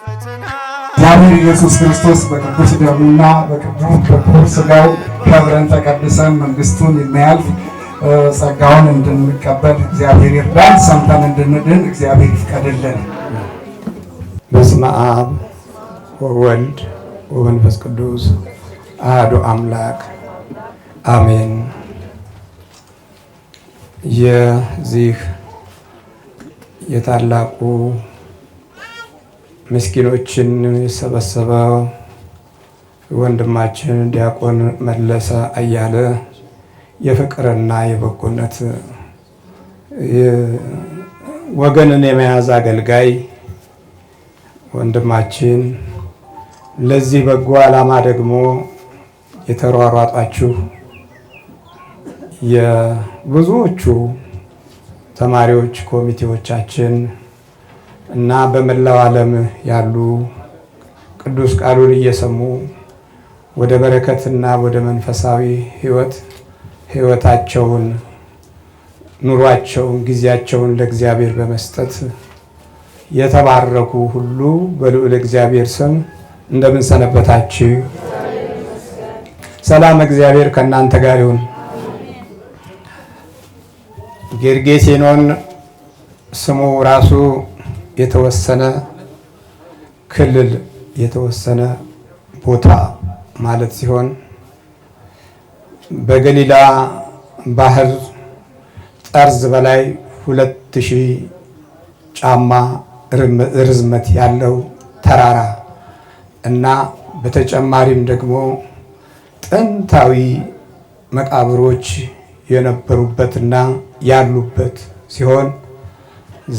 እግዚአብሔር ኢየሱስ ክርስቶስ በቅዱስ ደሙና በክቡር ሥጋው ከብረን ተቀድሰን መንግስቱን የሚያልፍ ጸጋውን እንድንቀበል እግዚአብሔር ይርዳን። ሰምተን እንድንድን እግዚአብሔር ይፍቀድልን። በስመ አብ ወወልድ ወመንፈስ ቅዱስ አሐዱ አምላክ አሜን። የዚህ የታላቁ ምስኪኖችን የሰበሰበው ወንድማችን ዲያቆን መለሰ አያለ የፍቅርና የበጎነት ወገንን የመያዝ አገልጋይ ወንድማችን፣ ለዚህ በጎ ዓላማ ደግሞ የተሯሯጣችሁ የብዙዎቹ ተማሪዎች ኮሚቴዎቻችን እና በመላው ዓለም ያሉ ቅዱስ ቃሉን እየሰሙ ወደ በረከትና ወደ መንፈሳዊ ሕይወታቸውን ኑሯቸውን ጊዜያቸውን ለእግዚአብሔር በመስጠት የተባረኩ ሁሉ በልዑል እግዚአብሔር ስም እንደምን ሰነበታችሁ? ሰላም እግዚአብሔር ከእናንተ ጋር ይሁን። ጌርጌሴኖን ስሙ ራሱ የተወሰነ ክልል የተወሰነ ቦታ ማለት ሲሆን በገሊላ ባህር ጠርዝ በላይ 2000 ጫማ ርዝመት ያለው ተራራ እና በተጨማሪም ደግሞ ጥንታዊ መቃብሮች የነበሩበትና ያሉበት ሲሆን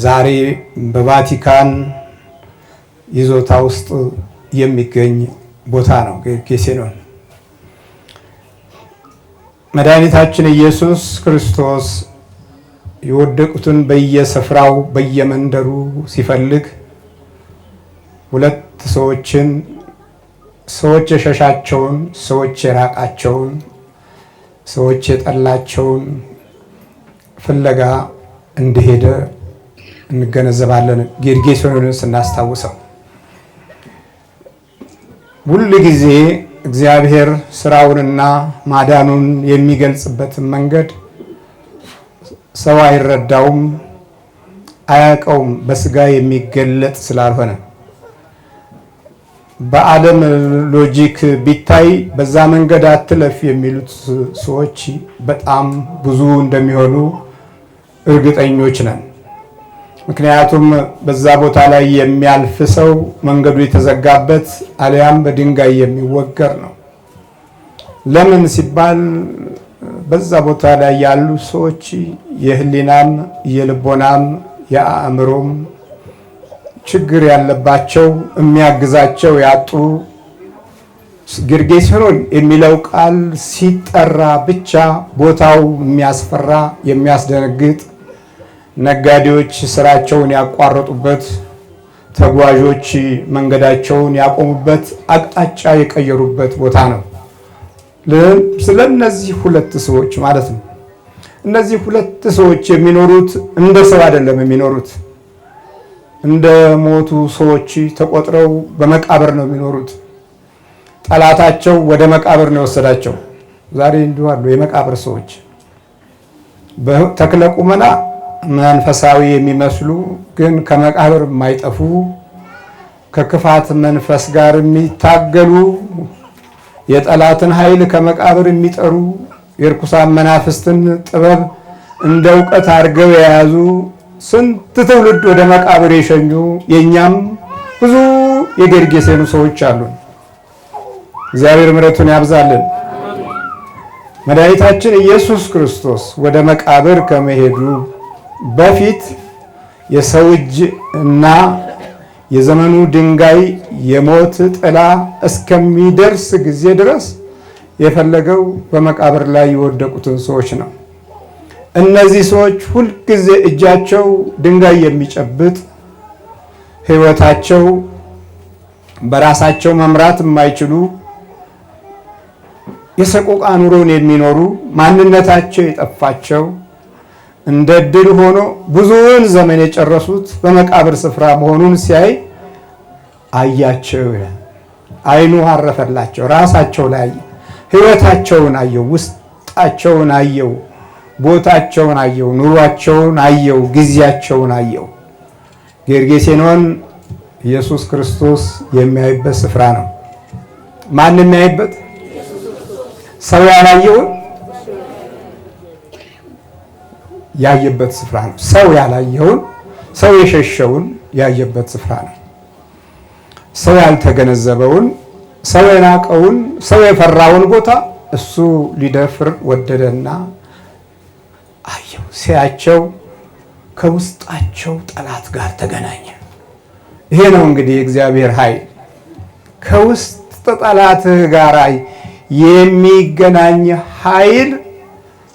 ዛሬ በቫቲካን ይዞታ ውስጥ የሚገኝ ቦታ ነው። ጌርጌሴኖን መድኃኒታችን ኢየሱስ ክርስቶስ የወደቁትን በየስፍራው በየመንደሩ ሲፈልግ ሁለት ሰዎችን ሰዎች የሸሻቸውን ሰዎች የራቃቸውን ሰዎች የጠላቸውን ፍለጋ እንደሄደ እንገነዘባለን። ጌርጌሴኖንን ስናስታውሰው ሁል ጊዜ እግዚአብሔር ስራውንና ማዳኑን የሚገልጽበትን መንገድ ሰው አይረዳውም፣ አያውቀውም። በስጋ የሚገለጥ ስላልሆነ በዓለም ሎጂክ ቢታይ በዛ መንገድ አትለፍ የሚሉት ሰዎች በጣም ብዙ እንደሚሆኑ እርግጠኞች ነን። ምክንያቱም በዛ ቦታ ላይ የሚያልፍ ሰው መንገዱ የተዘጋበት አልያም በድንጋይ የሚወገር ነው። ለምን ሲባል በዛ ቦታ ላይ ያሉ ሰዎች የህሊናም የልቦናም የአእምሮም ችግር ያለባቸው የሚያግዛቸው ያጡ። ጌርጌሴኖን የሚለው ቃል ሲጠራ ብቻ ቦታው የሚያስፈራ የሚያስደነግጥ፣ ነጋዴዎች ስራቸውን ያቋረጡበት፣ ተጓዦች መንገዳቸውን ያቆሙበት፣ አቅጣጫ የቀየሩበት ቦታ ነው። ስለነዚህ ሁለት ሰዎች ማለት ነው። እነዚህ ሁለት ሰዎች የሚኖሩት እንደ ሰው አይደለም የሚኖሩት፣ እንደ ሞቱ ሰዎች ተቆጥረው በመቃብር ነው የሚኖሩት። ጠላታቸው ወደ መቃብር ነው የወሰዳቸው። ዛሬ እንዲሁ አሉ የመቃብር ሰዎች በተክለ ቁመና መንፈሳዊ የሚመስሉ ግን ከመቃብር የማይጠፉ ከክፋት መንፈስ ጋር የሚታገሉ የጠላትን ኃይል ከመቃብር የሚጠሩ የርኩሳን መናፍስትን ጥበብ እንደ እውቀት አድርገው የያዙ ስንት ትውልድ ወደ መቃብር የሸኙ የኛም ብዙ የጌርጌሴኖን ሰዎች አሉ። እግዚአብሔር ምሕረቱን ያብዛልን። መድኃኒታችን ኢየሱስ ክርስቶስ ወደ መቃብር ከመሄዱ በፊት የሰው እጅ እና የዘመኑ ድንጋይ የሞት ጥላ እስከሚደርስ ጊዜ ድረስ የፈለገው በመቃብር ላይ የወደቁትን ሰዎች ነው። እነዚህ ሰዎች ሁልጊዜ እጃቸው ድንጋይ የሚጨብጥ ሕይወታቸው በራሳቸው መምራት የማይችሉ የሰቆቃ ኑሮን የሚኖሩ ማንነታቸው የጠፋቸው እንደ ድል ሆኖ ብዙውን ዘመን የጨረሱት በመቃብር ስፍራ መሆኑን ሲያይ አያቸው ይላል። ዓይኑ አረፈላቸው። ራሳቸው ላይ ሕይወታቸውን አየው፣ ውስጣቸውን አየው፣ ቦታቸውን አየው፣ ኑሯቸውን አየው፣ ጊዜያቸውን አየው። ጌርጌሴኖን ኢየሱስ ክርስቶስ የሚያይበት ስፍራ ነው። ማን የሚያይበት? ሰው ያላየውን ያየበት ስፍራ ነው። ሰው ያላየውን፣ ሰው የሸሸውን ያየበት ስፍራ ነው። ሰው ያልተገነዘበውን፣ ሰው የናቀውን፣ ሰው የፈራውን ቦታ እሱ ሊደፍር ወደደና አየው። ሲያቸው ከውስጣቸው ጠላት ጋር ተገናኘ። ይሄ ነው እንግዲህ የእግዚአብሔር ኃይል። ከውስጥ ጠላትህ ጋር የሚገናኝ ኃይል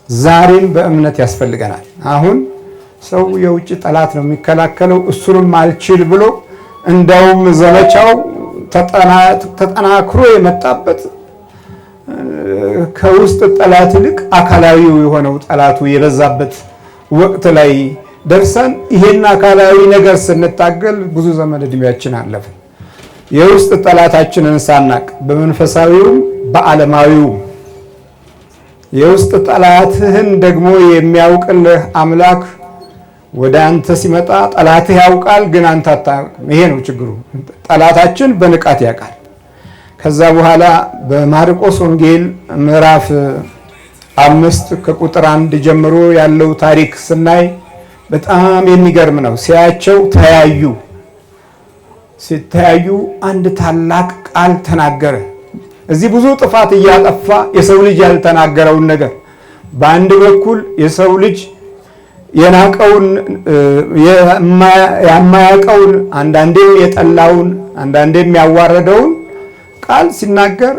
ዛሬም በእምነት ያስፈልገናል። አሁን ሰው የውጭ ጠላት ነው የሚከላከለው፣ እሱንም አልችል ብሎ እንደውም ዘመቻው ተጠናክሮ የመጣበት ከውስጥ ጠላት ይልቅ አካላዊው የሆነው ጠላቱ የበዛበት ወቅት ላይ ደርሰን ይሄን አካላዊ ነገር ስንታገል ብዙ ዘመን እድሜያችን አለፈ። የውስጥ ጠላታችንን ሳናቅ በመንፈሳዊውም በዓለማዊውም የውስጥ ጠላትህን ደግሞ የሚያውቅልህ አምላክ ወደ አንተ ሲመጣ ጠላትህ ያውቃል፣ ግን አንተ አታውቅም። ይሄ ነው ችግሩ። ጠላታችን በንቃት ያውቃል። ከዛ በኋላ በማርቆስ ወንጌል ምዕራፍ 5 ከቁጥር 1 ጀምሮ ያለው ታሪክ ስናይ በጣም የሚገርም ነው። ሲያቸው ተያዩ። ሲተያዩ አንድ ታላቅ ቃል ተናገረ። እዚህ ብዙ ጥፋት እያጠፋ የሰው ልጅ ያልተናገረውን ነገር በአንድ በኩል የሰው ልጅ የናቀውን የማያውቀውን አንዳንዴም የጠላውን አንዳንዴም ያዋረደውን ቃል ሲናገር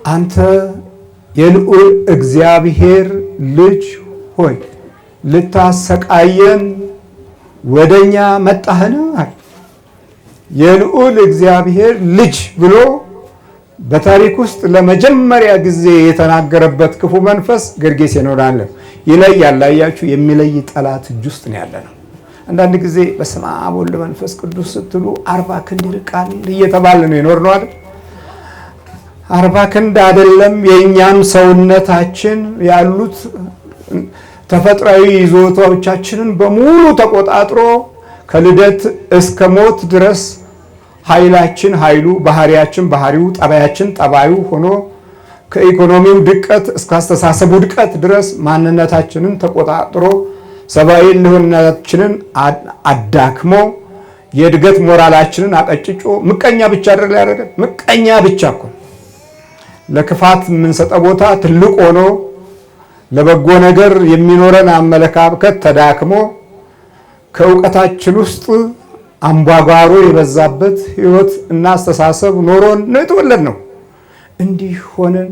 አንተ የልዑል እግዚአብሔር ልጅ ሆይ ልታሰቃየን ወደኛ መጣህን? የልዑል እግዚአብሔር ልጅ ብሎ በታሪክ ውስጥ ለመጀመሪያ ጊዜ የተናገረበት ክፉ መንፈስ ጌርጌሴኖን አለ። ይለያል። አያችሁ፣ የሚለይ ጠላት እጅ ውስጥ ነው ያለ ነው። አንዳንድ ጊዜ በስመ አብ ወወልድ መንፈስ ቅዱስ ስትሉ 40 ክንድ ይርቃል እየተባለ ነው የኖርነው አይደል? 40 ክንድ አይደለም። የእኛም ሰውነታችን ያሉት ተፈጥሯዊ ይዞታዎቻችንን በሙሉ ተቆጣጥሮ ከልደት እስከ ሞት ድረስ ኃይላችን ኃይሉ፣ ባህሪያችን ባህሪው፣ ጠባያችን ጠባዩ ሆኖ ከኢኮኖሚው ድቀት እስከ አስተሳሰቡ ድቀት ድረስ ማንነታችንን ተቆጣጥሮ ሰብአዊ ልህነታችንን አዳክሞ የእድገት ሞራላችንን አቀጭጮ ምቀኛ ብቻ አይደል ያደረገን? ምቀኛ ብቻ እኮ ለክፋት የምንሰጠው ቦታ ትልቅ ሆኖ ለበጎ ነገር የሚኖረን አመለካከት ተዳክሞ ከእውቀታችን ውስጥ አምባጓሮ የበዛበት ህይወት እና አስተሳሰብ ኖሮን ነው የተወለድነው። እንዲህ ሆነን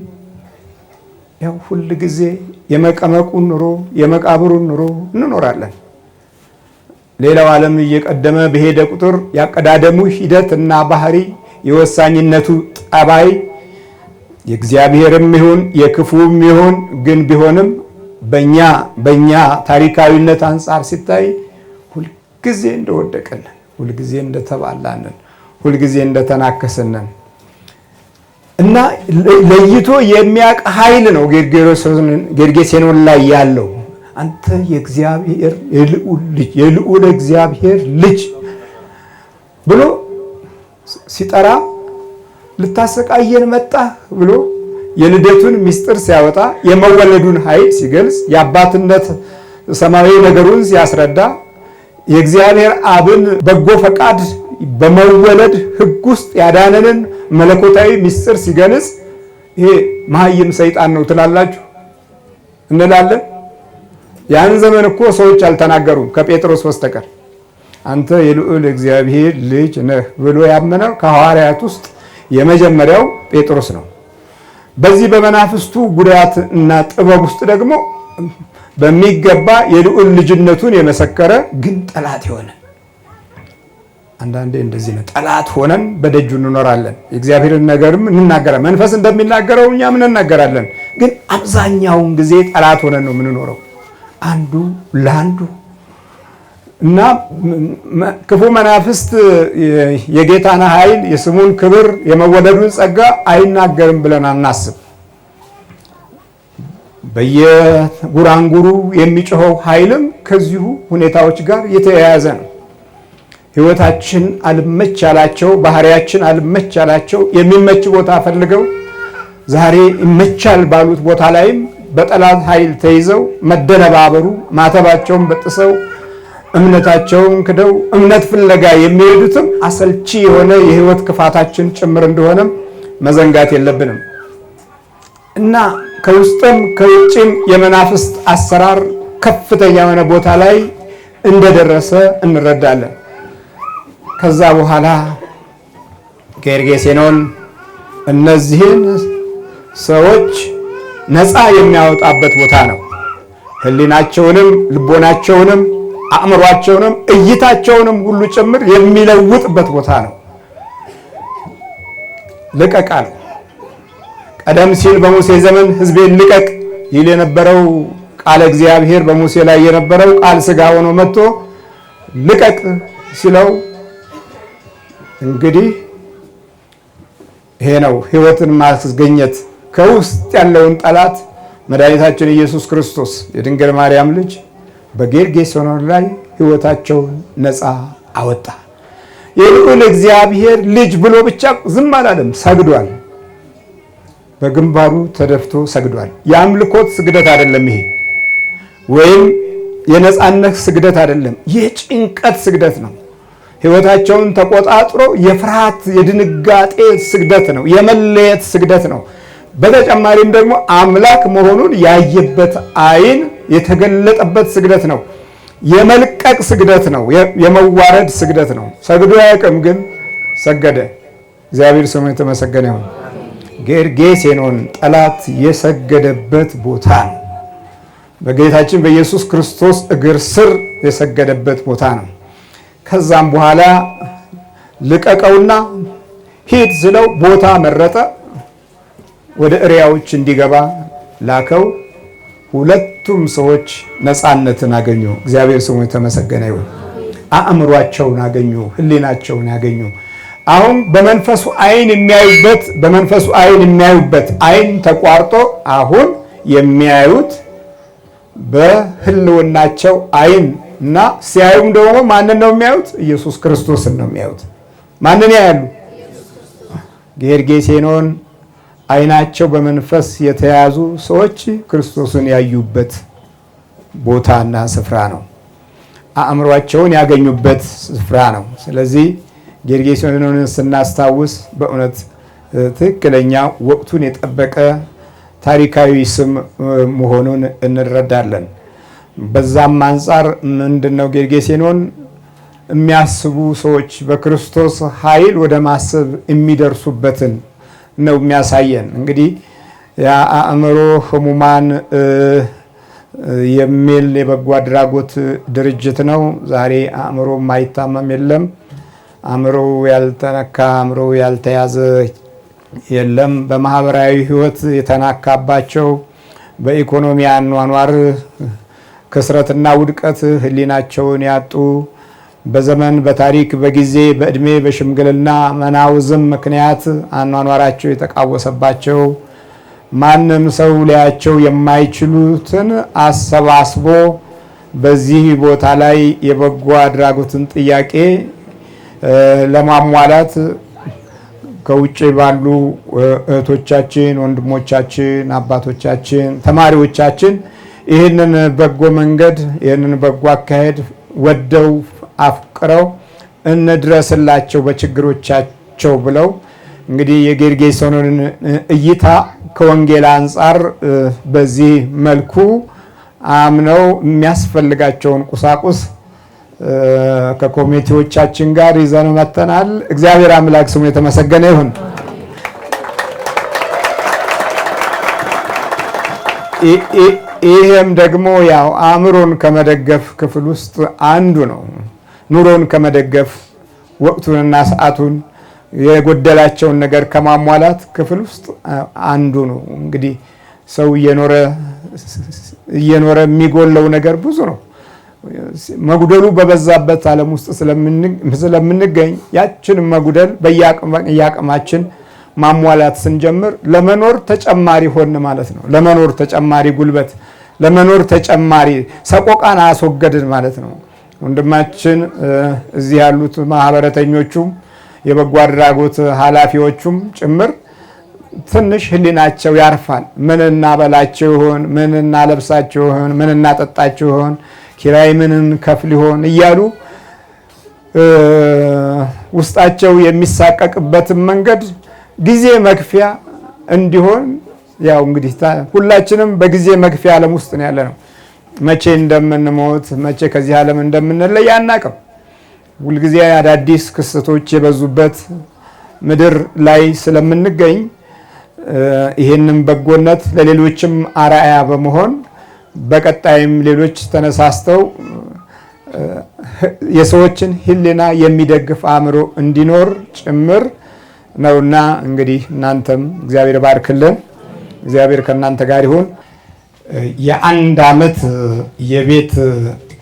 ያው ሁል ጊዜ የመቀመቁን ኑሮ የመቃብሩን ኑሮ እንኖራለን። ሌላው ዓለም እየቀደመ በሄደ ቁጥር ያቀዳደሙ ሂደት እና ባህሪ የወሳኝነቱ ጠባይ የእግዚአብሔርም ይሁን የክፉም ይሁን ግን ቢሆንም በእኛ ታሪካዊነት አንጻር ሲታይ ሁልጊዜ እንደወደቀን፣ ሁልጊዜ እንደተባላንን፣ ሁልጊዜ እንደተናከስንን እና ለይቶ የሚያውቅ ኃይል ነው ጌርጌሴኖን ላይ ያለው። አንተ የእግዚአብሔር የልዑል እግዚአብሔር ልጅ ብሎ ሲጠራ ልታሰቃየን መጣ ብሎ የልደቱን ምስጢር ሲያወጣ የመወለዱን ኃይል ሲገልጽ የአባትነት ሰማያዊ ነገሩን ሲያስረዳ የእግዚአብሔር አብን በጎ ፈቃድ በመወለድ ሕግ ውስጥ ያዳነንን መለኮታዊ ምስጢር ሲገልጽ ይሄ መሀይም ሰይጣን ነው ትላላችሁ እንላለን። ያን ዘመን እኮ ሰዎች አልተናገሩም ከጴጥሮስ በስተቀር። አንተ የልዑል እግዚአብሔር ልጅ ነህ ብሎ ያመነው ከሐዋርያት ውስጥ የመጀመሪያው ጴጥሮስ ነው። በዚህ በመናፍስቱ ጉዳት እና ጥበብ ውስጥ ደግሞ በሚገባ የልዑል ልጅነቱን የመሰከረ ግን ጠላት የሆነ አንዳንዴ እንደዚህ ነው። ጠላት ሆነን በደጁ እንኖራለን። የእግዚአብሔርን ነገርም እንናገራለን። መንፈስ እንደሚናገረው እኛም እንናገራለን። ግን አብዛኛውን ጊዜ ጠላት ሆነን ነው የምንኖረው። አንዱ ለአንዱ እና ክፉ መናፍስት የጌታን ኃይል የስሙን ክብር የመወለዱን ጸጋ አይናገርም ብለን አናስብ። በየጉራንጉሩ የሚጮኸው ኃይልም ከዚሁ ሁኔታዎች ጋር የተያያዘ ነው። ሕይወታችን አልመች ያላቸው፣ ባህሪያችን አልመች ያላቸው የሚመች ቦታ ፈልገው ዛሬ ይመቻል ባሉት ቦታ ላይም በጠላት ኃይል ተይዘው መደነባበሩ፣ ማተባቸውን በጥሰው እምነታቸውን ክደው እምነት ፍለጋ የሚሄዱትም አሰልቺ የሆነ የሕይወት ክፋታችን ጭምር እንደሆነም መዘንጋት የለብንም እና ከውስጥም ከውጭም የመናፍስት አሰራር ከፍተኛ የሆነ ቦታ ላይ እንደደረሰ እንረዳለን። ከዛ በኋላ ጌርጌሴኖን እነዚህን ሰዎች ነፃ የሚያወጣበት ቦታ ነው። ሕሊናቸውንም ልቦናቸውንም አእምሯቸውንም እይታቸውንም ሁሉ ጭምር የሚለውጥበት ቦታ ነው። ልቀቅ አለው። ቀደም ሲል በሙሴ ዘመን ሕዝቤን ልቀቅ ይል የነበረው ቃለ እግዚአብሔር በሙሴ ላይ የነበረው ቃል ሥጋ ሆኖ መጥቶ ልቀቅ ሲለው እንግዲህ ይሄ ነው ሕይወትን ማስገኘት። ከውስጥ ያለውን ጠላት መድኃኒታችን ኢየሱስ ክርስቶስ የድንግል ማርያም ልጅ በጌርጌሴኖን ላይ ሕይወታቸውን ነፃ አወጣ። የልዑል እግዚአብሔር ልጅ ብሎ ብቻ ዝም አላለም፣ ሰግዷል። በግንባሩ ተደፍቶ ሰግዷል። የአምልኮት ስግደት አይደለም ይሄ፣ ወይም የነፃነት ስግደት አይደለም። የጭንቀት ስግደት ነው። ሕይወታቸውን ተቆጣጥሮ የፍርሃት የድንጋጤ ስግደት ነው። የመለየት ስግደት ነው። በተጨማሪም ደግሞ አምላክ መሆኑን ያየበት ዓይን የተገለጠበት ስግደት ነው። የመልቀቅ ስግደት ነው። የመዋረድ ስግደት ነው። ሰግዶ አያውቅም፣ ግን ሰገደ። እግዚአብሔር ስሙ የተመሰገነ ይሁን። ጌርጌሴኖን ጠላት የሰገደበት ቦታ ነው። በጌታችን በኢየሱስ ክርስቶስ እግር ስር የሰገደበት ቦታ ነው። ከዛም በኋላ ልቀቀውና ሂድ ስለው ቦታ መረጠ። ወደ እሪያዎች እንዲገባ ላከው። ሁለቱም ሰዎች ነፃነትን አገኙ። እግዚአብሔር ስሙ የተመሰገነ ይሁን። አእምሯቸውን አገኙ፣ ሕሊናቸውን ያገኙ። አሁን በመንፈሱ ዓይን የሚያዩበት ዓይን ተቋርጦ አሁን የሚያዩት በሕልውናቸው ዓይን እና ሲያዩም ደግሞ ማንን ነው የሚያዩት? ኢየሱስ ክርስቶስን ነው የሚያዩት። ማንን ያያሉ? ጌርጌሴኖን ዓይናቸው በመንፈስ የተያዙ ሰዎች ክርስቶስን ያዩበት ቦታና ስፍራ ነው። አእምሯቸውን ያገኙበት ስፍራ ነው። ስለዚህ ጌርጌሴኖንን ስናስታውስ በእውነት ትክክለኛ ወቅቱን የጠበቀ ታሪካዊ ስም መሆኑን እንረዳለን። በዛም አንጻር ምንድነው ጌርጌሴኖን የሚያስቡ ሰዎች በክርስቶስ ኃይል ወደ ማሰብ የሚደርሱበትን ነው የሚያሳየን። እንግዲህ የአእምሮ ህሙማን የሚል የበጎ አድራጎት ድርጅት ነው። ዛሬ አእምሮ ማይታመም የለም። አእምሮ ያልተነካ፣ አእምሮ ያልተያዘ የለም። በማህበራዊ ህይወት የተናካባቸው፣ በኢኮኖሚ አኗኗር ክስረትና ውድቀት ህሊናቸውን ያጡ፣ በዘመን በታሪክ በጊዜ በእድሜ በሽምግልና መናውዝም ምክንያት አኗኗራቸው የተቃወሰባቸው፣ ማንም ሰው ሊያቸው የማይችሉትን አሰባስቦ በዚህ ቦታ ላይ የበጎ አድራጎትን ጥያቄ ለማሟላት ከውጭ ባሉ እህቶቻችን፣ ወንድሞቻችን፣ አባቶቻችን፣ ተማሪዎቻችን ይህንን በጎ መንገድ ይህንን በጎ አካሄድ ወደው አፍቅረው እንድረስላቸው በችግሮቻቸው ብለው እንግዲህ የጌርጌሴኖንን እይታ ከወንጌል አንጻር በዚህ መልኩ አምነው የሚያስፈልጋቸውን ቁሳቁስ ከኮሚቴዎቻችን ጋር ይዘን መጥተናል። እግዚአብሔር አምላክ ስሙ የተመሰገነ ይሁን። ይሄም ደግሞ ያው አእምሮን ከመደገፍ ክፍል ውስጥ አንዱ ነው። ኑሮን ከመደገፍ ወቅቱንና ሰዓቱን የጎደላቸውን ነገር ከማሟላት ክፍል ውስጥ አንዱ ነው። እንግዲህ ሰው እየኖረ የሚጎለው ነገር ብዙ ነው። መጉደሉ በበዛበት ዓለም ውስጥ ስለምንገኝ ያችን መጉደል በየአቅማችን ማሟላት ስንጀምር ለመኖር ተጨማሪ ሆን ማለት ነው። ለመኖር ተጨማሪ ጉልበት፣ ለመኖር ተጨማሪ ሰቆቃን አስወገድን ማለት ነው። ወንድማችን እዚህ ያሉት ማህበረተኞቹም የበጎ አድራጎት ኃላፊዎቹም ጭምር ትንሽ ህሊናቸው ያርፋል። ምን እናበላቸው ይሆን? ምን እናለብሳቸው ይሆን? ምን እናጠጣቸው ይሆን? ኪራይ ምንን ከፍል ይሆን እያሉ ውስጣቸው የሚሳቀቅበትን መንገድ ጊዜ መግፊያ እንዲሆን ያው እንግዲህ ሁላችንም በጊዜ መግፊያ ዓለም ውስጥ ነው ያለነው። መቼ እንደምንሞት መቼ ከዚህ ዓለም እንደምንለይ አናውቅም። ሁልጊዜ አዳዲስ ክስተቶች የበዙበት ምድር ላይ ስለምንገኝ ይሄንን በጎነት ለሌሎችም አርአያ በመሆን በቀጣይም ሌሎች ተነሳስተው የሰዎችን ህሊና የሚደግፍ አእምሮ እንዲኖር ጭምር ነውና እንግዲህ እናንተም እግዚአብሔር ባርክልን። እግዚአብሔር ከእናንተ ጋር ይሁን። የአንድ ዓመት የቤት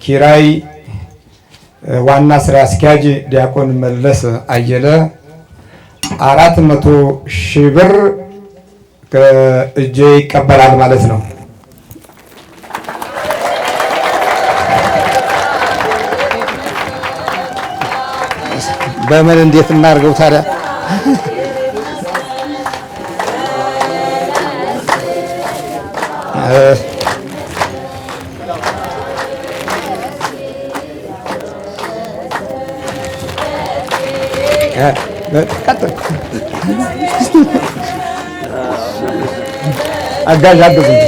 ኪራይ ዋና ስራ አስኪያጅ ዲያቆን መለስ አየለ 400,000 ብር ከእጄ ይቀበላል ማለት ነው። በምን እንዴት እናድርገው ታዲያ? አጋዥ አግዙኝ።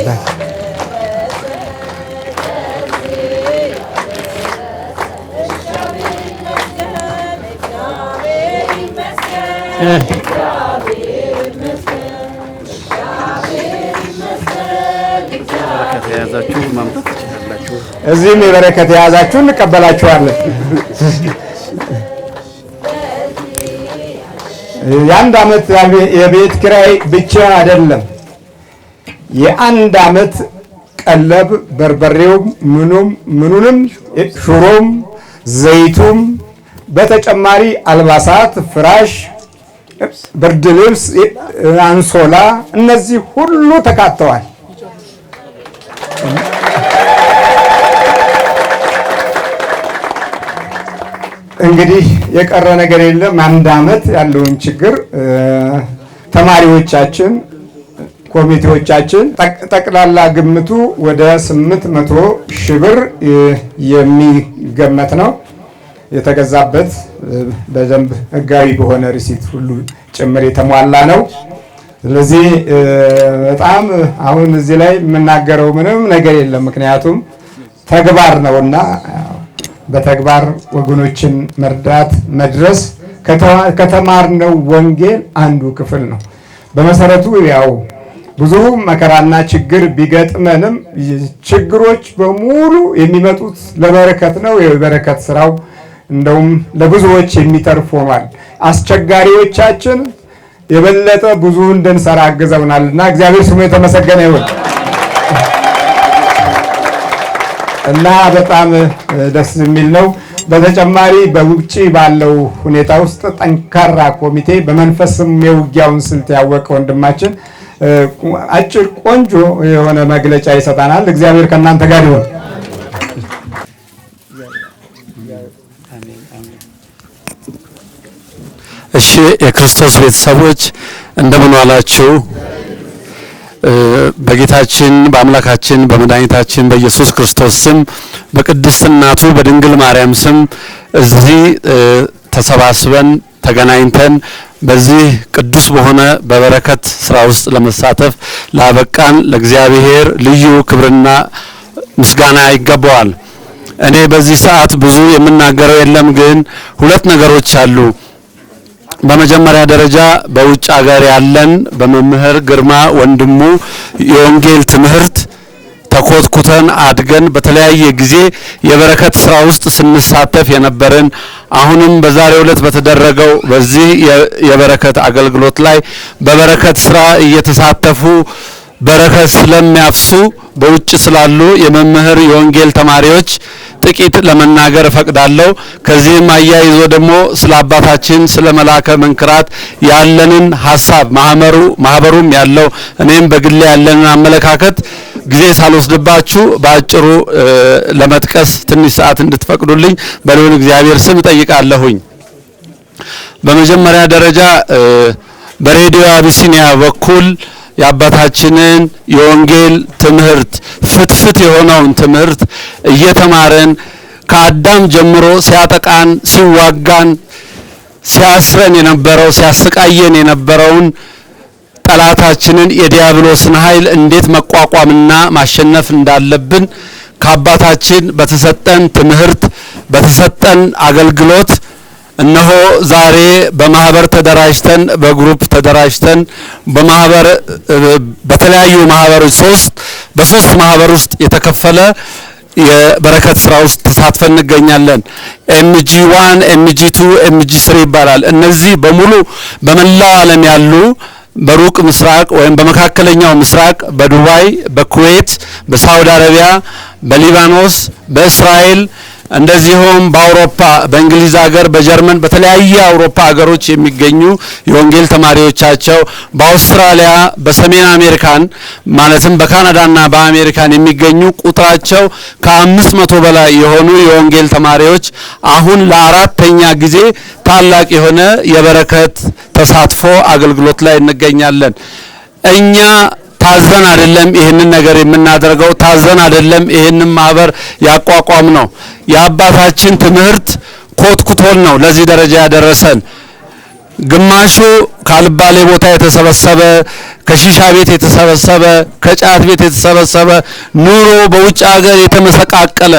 እዚህም የበረከት የያዛችሁ እንቀበላችኋለን። የአንድ ዓመት የቤት ኪራይ ብቻ አይደለም። የአንድ ዓመት ቀለብ፣ በርበሬውም፣ ምኑንም፣ ሽሮም፣ ዘይቱም በተጨማሪ አልባሳት፣ ፍራሽ፣ ብርድ ልብስ፣ አንሶላ እነዚህ ሁሉ ተካተዋል። እንግዲህ የቀረ ነገር የለም። አንድ ዓመት ያለውን ችግር ተማሪዎቻችን፣ ኮሚቴዎቻችን ጠቅላላ ግምቱ ወደ 800,000 ብር የሚገመት ነው። የተገዛበት በደንብ ሕጋዊ በሆነ ሪሲት ሁሉ ጭምር የተሟላ ነው። ስለዚህ በጣም አሁን እዚህ ላይ የምናገረው ምንም ነገር የለም። ምክንያቱም ተግባር ነውና በተግባር ወገኖችን መርዳት መድረስ ከተማርነው ወንጌል አንዱ ክፍል ነው። በመሰረቱ ያው ብዙ መከራና ችግር ቢገጥመንም ችግሮች በሙሉ የሚመጡት ለበረከት ነው። የበረከት ስራው እንደውም ለብዙዎች የሚተርፍ ሆኗል። አስቸጋሪዎቻችን የበለጠ ብዙ እንድንሰራ አግዘውናልና እግዚአብሔር ስሙ የተመሰገነ ይሁን እና በጣም ደስ የሚል ነው። በተጨማሪ በውጪ ባለው ሁኔታ ውስጥ ጠንካራ ኮሚቴ በመንፈስም የውጊያውን ስልት ያወቀ ወንድማችን አጭር ቆንጆ የሆነ መግለጫ ይሰጣናል። እግዚአብሔር ከእናንተ ጋር ይሁን። እሺ፣ የክርስቶስ ቤተሰቦች እንደምን ዋላችሁ? በጌታችን በአምላካችን በመድኃኒታችን በኢየሱስ ክርስቶስ ስም በቅድስት እናቱ በድንግል ማርያም ስም እዚህ ተሰባስበን ተገናኝተን በዚህ ቅዱስ በሆነ በበረከት ስራ ውስጥ ለመሳተፍ ላበቃን ለእግዚአብሔር ልዩ ክብርና ምስጋና ይገባዋል። እኔ በዚህ ሰዓት ብዙ የምናገረው የለም፣ ግን ሁለት ነገሮች አሉ። በመጀመሪያ ደረጃ በውጭ ሀገር ያለን በመምህር ግርማ ወንድሙ የወንጌል ትምህርት ተኮትኩተን አድገን በተለያየ ጊዜ የበረከት ስራ ውስጥ ስንሳተፍ የነበርን አሁንም በዛሬው ዕለት በተደረገው በዚህ የበረከት አገልግሎት ላይ በበረከት ስራ እየተሳተፉ በረከት ስለሚያፍሱ በውጭ ስላሉ የመምህር የወንጌል ተማሪዎች ጥቂት ለመናገር እፈቅዳለሁ። ከዚህም አያይዞ ደግሞ ስለ አባታችን ስለ መላከ መንክራት ያለንን ሐሳብ ማህበሩም ያለው እኔም በግሌ ያለንን አመለካከት ጊዜ ሳልወስድባችሁ በአጭሩ ለመጥቀስ ትንሽ ሰዓት እንድትፈቅዱልኝ በልዑል እግዚአብሔር ስም እጠይቃለሁኝ። በመጀመሪያ ደረጃ በሬዲዮ አቢሲኒያ በኩል የአባታችንን የወንጌል ትምህርት ፍትፍት የሆነውን ትምህርት እየተማረን ከአዳም ጀምሮ ሲያጠቃን፣ ሲዋጋን፣ ሲያስረን የነበረው ሲያስቃየን የነበረውን ጠላታችንን የዲያብሎስን ኃይል እንዴት መቋቋምና ማሸነፍ እንዳለብን ከአባታችን በተሰጠን ትምህርት በተሰጠን አገልግሎት እነሆ ዛሬ በማህበር ተደራጅተን በግሩፕ ተደራጅተን በማህበር በተለያዩ ማህበሮች በሶስት ማህበር ውስጥ የተከፈለ የበረከት ስራ ውስጥ ተሳትፈን እንገኛለን። MG1 MG2 MG3 ይባላል። እነዚህ በሙሉ በመላው ዓለም ያሉ በሩቅ ምስራቅ ወይም በመካከለኛው ምስራቅ በዱባይ፣ በኩዌት፣ በሳውዲ አረቢያ፣ በሊባኖስ፣ በእስራኤል እንደዚሁም በአውሮፓ በእንግሊዝ ሀገር በጀርመን በተለያየ አውሮፓ ሀገሮች የሚገኙ የወንጌል ተማሪዎቻቸው በአውስትራሊያ በሰሜን አሜሪካን ማለትም በካናዳና በአሜሪካን የሚገኙ ቁጥራቸው ከ500 በላይ የሆኑ የወንጌል ተማሪዎች አሁን ለአራተኛ ጊዜ ታላቅ የሆነ የበረከት ተሳትፎ አገልግሎት ላይ እንገኛለን። እኛ ታዘን አይደለም ይሄንን ነገር የምናደርገው፣ ታዘን አይደለም ይሄንን ማህበር ያቋቋም ነው። የአባታችን ትምህርት ኮትኩቶን ነው ለዚህ ደረጃ ያደረሰን። ግማሹ ካልባሌ ቦታ የተሰበሰበ ከሺሻ ቤት የተሰበሰበ ከጫት ቤት የተሰበሰበ ኑሮ በውጭ ሀገር የተመሰቃቀለ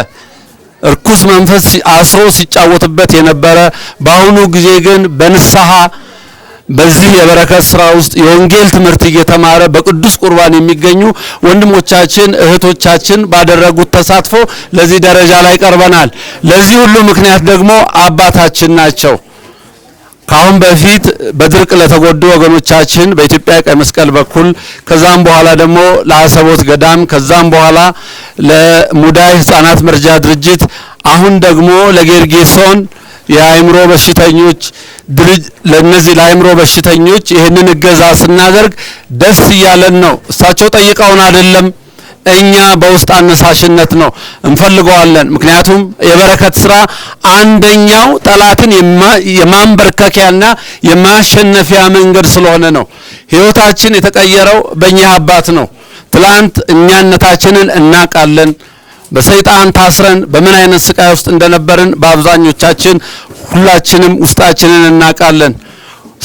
እርኩስ መንፈስ አስሮ ሲጫወትበት የነበረ በአሁኑ ጊዜ ግን በንስሐ በዚህ የበረከት ስራ ውስጥ የወንጌል ትምህርት እየተማረ በቅዱስ ቁርባን የሚገኙ ወንድሞቻችን እህቶቻችን ባደረጉት ተሳትፎ ለዚህ ደረጃ ላይ ቀርበናል። ለዚህ ሁሉ ምክንያት ደግሞ አባታችን ናቸው። ካሁን በፊት በድርቅ ለተጎዱ ወገኖቻችን በኢትዮጵያ ቀይ መስቀል በኩል ከዛም በኋላ ደግሞ ለአሰቦት ገዳም ከዛም በኋላ ለሙዳይ ህፃናት መርጃ ድርጅት አሁን ደግሞ ለጌርጌሶን የአእምሮ በሽተኞች ለነዚህ ለአእምሮ በሽተኞች ይህንን እገዛ ስናደርግ ደስ እያለን ነው። እሳቸው ጠይቀውን አይደለም፣ እኛ በውስጥ አነሳሽነት ነው እንፈልገዋለን። ምክንያቱም የበረከት ስራ አንደኛው ጠላትን የማንበርከኪያና የማሸነፊያ መንገድ ስለሆነ ነው። ህይወታችን የተቀየረው በእኛ አባት ነው። ትላንት እኛነታችንን እናቃለን። በሰይጣን ታስረን በምን አይነት ስቃይ ውስጥ እንደነበርን በአብዛኞቻችን ሁላችንም ውስጣችንን እናቃለን።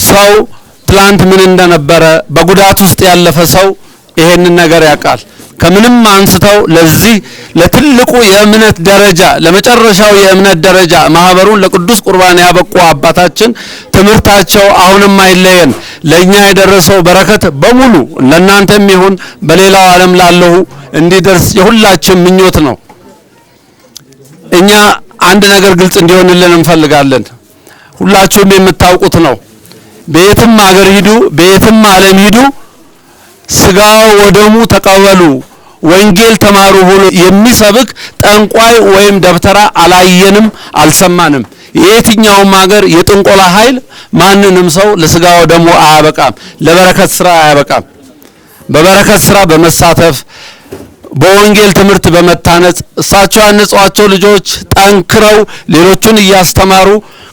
ሰው ትላንት ምን እንደነበረ በጉዳት ውስጥ ያለፈ ሰው ይሄንን ነገር ያውቃል። ከምንም አንስተው ለዚህ ለትልቁ የእምነት ደረጃ ለመጨረሻው የእምነት ደረጃ ማህበሩን ለቅዱስ ቁርባን ያበቁ አባታችን ትምህርታቸው አሁንም አይለየን። ለኛ የደረሰው በረከት በሙሉ ለእናንተም ይሁን በሌላው ዓለም ላለው እንዲደርስ የሁላችን ምኞት ነው። እኛ አንድ ነገር ግልጽ እንዲሆንልን እንፈልጋለን። ሁላችሁም የምታውቁት ነው። በየትም ሀገር ሂዱ፣ በየትም ዓለም ሂዱ፣ ስጋው ወደሙ ተቀበሉ፣ ወንጌል ተማሩ ብሎ የሚሰብክ ጠንቋይ ወይም ደብተራ አላየንም፣ አልሰማንም። የየትኛውም ሀገር የጥንቆላ ኃይል ማንንም ሰው ለስጋው ወደሙ አያበቃም፣ ለበረከት ስራ አያበቃም። በበረከት ስራ በመሳተፍ በወንጌል ትምህርት በመታነጽ እሳቸው ያነጿቸው ልጆች ጠንክረው ሌሎቹን እያስተማሩ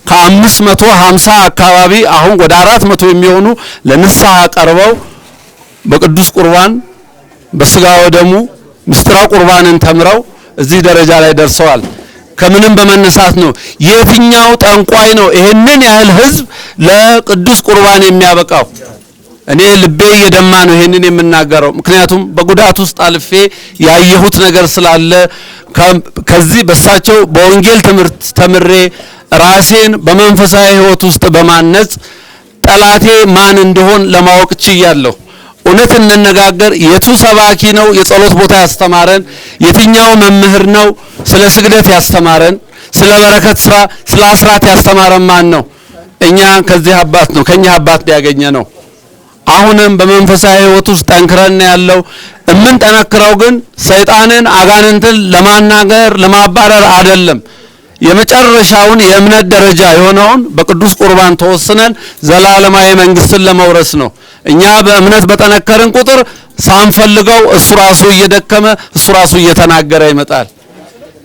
ከ550 አካባቢ አሁን ወደ 400 የሚሆኑ ለንስሐ ቀርበው በቅዱስ ቁርባን በስጋ ወደሙ ምስጢረ ቁርባንን ተምረው እዚህ ደረጃ ላይ ደርሰዋል። ከምንም በመነሳት ነው። የትኛው ጠንቋይ ነው ይሄንን ያህል ህዝብ ለቅዱስ ቁርባን የሚያበቃው? እኔ ልቤ እየደማ ነው ይሄንን የምናገረው። ምክንያቱም በጉዳት ውስጥ አልፌ ያየሁት ነገር ስላለ ከዚህ በሳቸው በወንጌል ትምህርት ተምሬ ራሴን በመንፈሳዊ ህይወት ውስጥ በማነጽ ጠላቴ ማን እንደሆን ለማወቅ ችያለሁ። እውነት እንነጋገር፣ የቱ ሰባኪ ነው የጸሎት ቦታ ያስተማረን? የትኛው መምህር ነው ስለ ስግደት ያስተማረን? ስለ በረከት ስራ ስለ አስራት ያስተማረን ማን ነው? እኛ ከዚህ አባት ነው ከኛ አባት ቢያገኘ ነው። አሁንም በመንፈሳዊ ሕይወት ውስጥ ጠንክረን ያለው ጠነክረው ግን ሰይጣንን አጋንንትን ለማናገር ለማባረር አይደለም። የመጨረሻውን የእምነት ደረጃ የሆነውን በቅዱስ ቁርባን ተወስነን ዘላለማዊ መንግስትን ለመውረስ ነው። እኛ በእምነት በጠነከርን ቁጥር ሳንፈልገው እሱ ራሱ እየደከመ እሱ ራሱ እየተናገረ ይመጣል።